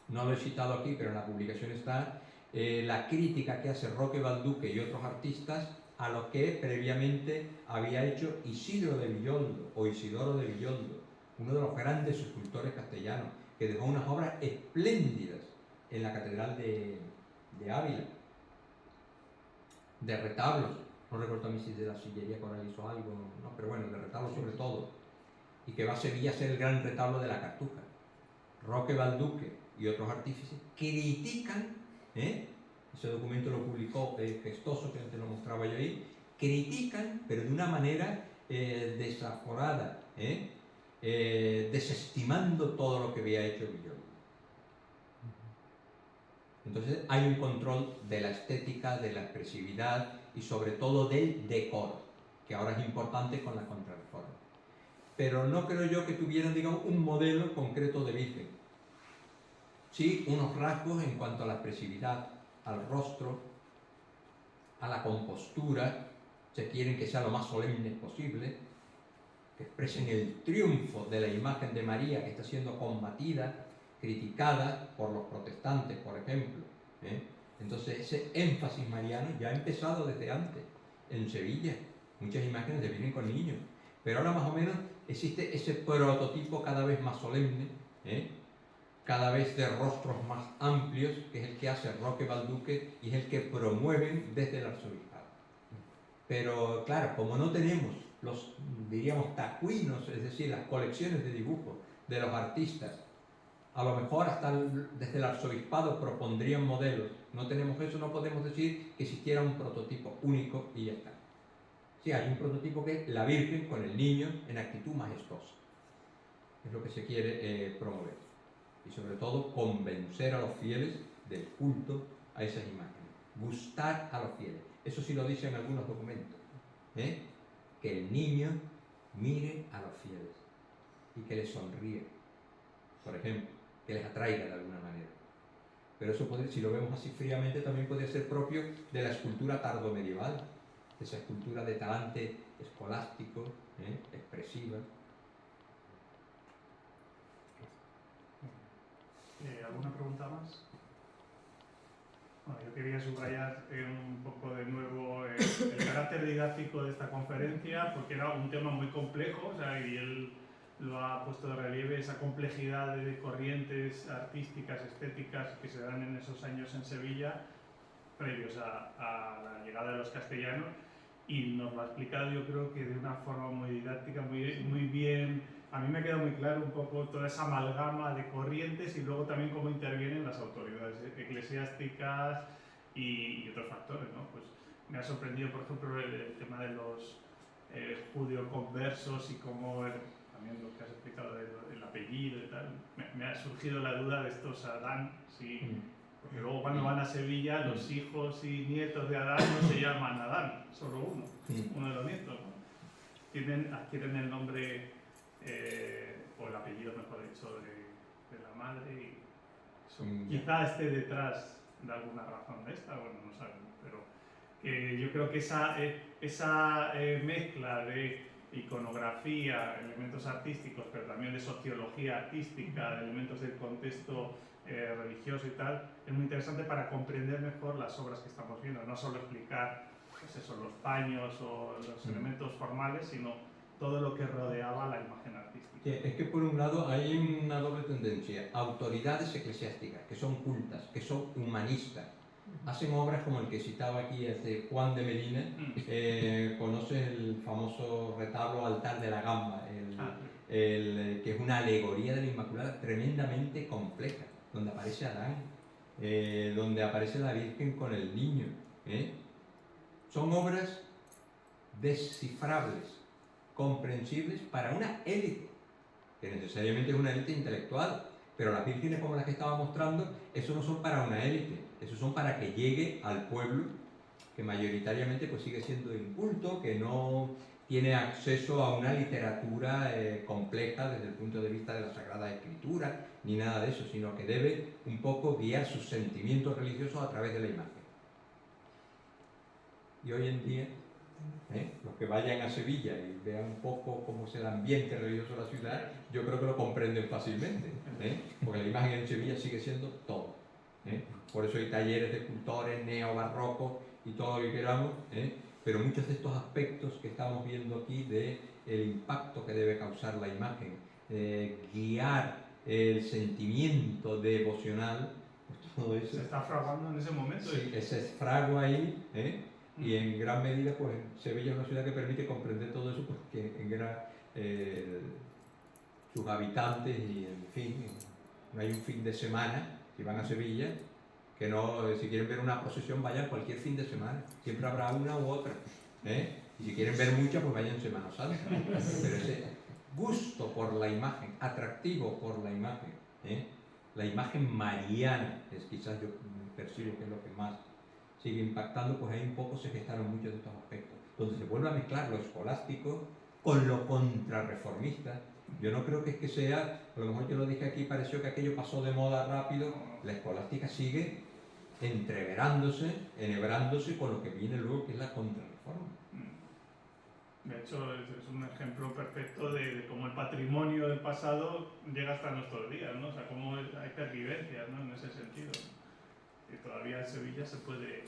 B: No lo he citado aquí, pero en la publicación está la crítica que hace Roque Balduque y otros artistas a lo que previamente había hecho Isidro de Villoldo o Isidoro de Villoldo, uno de los grandes escultores castellanos, que dejó unas obras espléndidas en la Catedral de Ávila, de retablos. No recuerdo a mí si de la sillería coral hizo algo, no, pero bueno, de retablos sobre todo, y que va a Sevilla a ser el gran retablo de la Cartuja. Roque Balduque y otros artífices critican, ese documento lo publicó Gestoso, que antes lo mostraba yo ahí, critican, pero de una manera desaforada, desestimando todo lo que había hecho Villoldo. Entonces hay un control de la estética, de la expresividad y sobre todo del decoro, que ahora es importante con la Contrarreforma. Pero no creo yo que tuvieran, digamos, un modelo concreto de Virgen. Sí, unos rasgos en cuanto a la expresividad, al rostro, a la compostura, se quieren que sea lo más solemne posible, que expresen el triunfo de la imagen de María que está siendo combatida, criticada por los protestantes, por ejemplo. Entonces ese énfasis mariano ya ha empezado desde antes, en Sevilla, muchas imágenes de Virgen con niños, pero ahora más o menos existe ese prototipo cada vez más solemne, cada vez de rostros más amplios, que es el que hace Roque Balduque y es el que promueven desde el arzobispado. Pero claro, como no tenemos los, diríamos, tacuinos, es decir, las colecciones de dibujos de los artistas, a lo mejor hasta desde el arzobispado propondrían modelos. No tenemos eso, no podemos decir que existiera un prototipo único y ya está. Sí, hay un prototipo que es la Virgen con el niño en actitud majestuosa. Es lo que se quiere promover. Y sobre todo convencer a los fieles del culto a esas imágenes. Gustar a los fieles. Eso sí lo dicen algunos documentos. Que el niño mire a los fieles y que les sonríe, por ejemplo, que les atraiga de alguna manera. Pero eso, si lo vemos así fríamente, también podría ser propio de la escultura tardomedieval, de esa escultura de talante escolástico, expresiva.
A: ¿Alguna pregunta más? Bueno, yo quería subrayar un poco de nuevo el carácter didáctico de esta conferencia, porque era un tema muy complejo, o sea, y él lo ha puesto de relieve, esa complejidad de corrientes artísticas, estéticas que se dan en esos años en Sevilla, previos a la llegada de los castellanos, y nos lo ha explicado, yo creo que de una forma muy didáctica, muy bien. A mí me ha quedado muy claro un poco toda esa amalgama de corrientes y luego también cómo intervienen las autoridades eclesiásticas y otros factores, ¿no? Pues me ha sorprendido, por ejemplo, el tema de los judío-conversos y cómo, también lo que has explicado del apellido y tal. Me ha surgido la duda de estos Adán, sí. Porque luego cuando van a Sevilla, los hijos y nietos de Adán no se llaman Adán, solo uno de los nietos, ¿no? Adquieren el nombre, o el apellido, mejor dicho, de la madre, y eso quizá esté detrás de alguna razón de esta, bueno, no sabemos, pero yo creo que esa mezcla de iconografía, elementos artísticos, pero también de sociología artística, de elementos del contexto religioso y tal, es muy interesante para comprender mejor las obras que estamos viendo, no solo explicar pues eso, los paños o los elementos formales, sino todo lo que rodeaba la imagen artística.
B: Sí, es que por un lado hay una doble tendencia. Autoridades eclesiásticas que son cultas, que son humanistas, hacen obras como el que citaba aquí, este Juan de Medina. Conoces el famoso retablo Altar de la Gamba, que es una alegoría de la Inmaculada tremendamente compleja, donde aparece Adán, donde aparece la Virgen con el niño. Son obras descifrables, comprensibles para una élite, que necesariamente es una élite intelectual, pero las vírgenes como las que estaba mostrando, eso no son para una élite, eso son para que llegue al pueblo, que mayoritariamente pues sigue siendo inculto, que no tiene acceso a una literatura compleja desde el punto de vista de la Sagrada Escritura, ni nada de eso, sino que debe un poco guiar sus sentimientos religiosos a través de la imagen. Y hoy en día, los que vayan a Sevilla y vean un poco cómo es el ambiente religioso de la ciudad, yo creo que lo comprenden fácilmente, porque la imagen en Sevilla sigue siendo todo. Por eso hay talleres de escultores neobarrocos y todo lo que queramos, pero muchos de estos aspectos que estamos viendo aquí del impacto que debe causar la imagen, guiar el sentimiento devocional, pues todo eso
A: Se está fraguando en ese momento.
B: sí, ese fragua ahí, y en gran medida pues Sevilla es una ciudad que permite comprender todo eso porque sus habitantes y en fin, no hay un fin de semana si van a Sevilla que no, si quieren ver una procesión vayan cualquier fin de semana, siempre habrá una u otra, y si quieren ver muchas pues vayan en Semana Santa, pero ese gusto por la imagen, atractivo por la imagen mariana, es quizás yo percibo que es lo que más sigue impactando, pues ahí un poco se gestaron muchos de estos aspectos, donde se vuelve a mezclar lo escolástico con lo contrarreformista. Yo no creo que es que sea, a lo mejor yo lo dije aquí, pareció que aquello pasó de moda rápido, la escolástica sigue entreverándose, enhebrándose con lo que viene luego, que es la contrarreforma.
A: De hecho, es un ejemplo perfecto de cómo el patrimonio del pasado llega hasta nuestros días, ¿no? O sea, cómo hay pervivencias, ¿no? En ese sentido. Y todavía en Sevilla se puede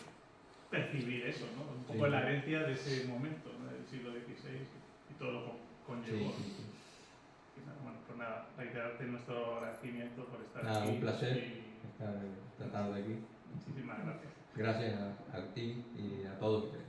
A: percibir eso, ¿no? Un poco
B: Sí.
A: la herencia de ese momento, ¿no? Del siglo XVI y todo lo que conllevó.
B: Sí.
A: Y nada, bueno, pues nada, reiterarte nuestro agradecimiento por estar
B: Nada,
A: aquí.
B: un placer
A: Y
B: estar esta tarde aquí.
A: muchísimas gracias.
B: Gracias a ti y a todos ustedes.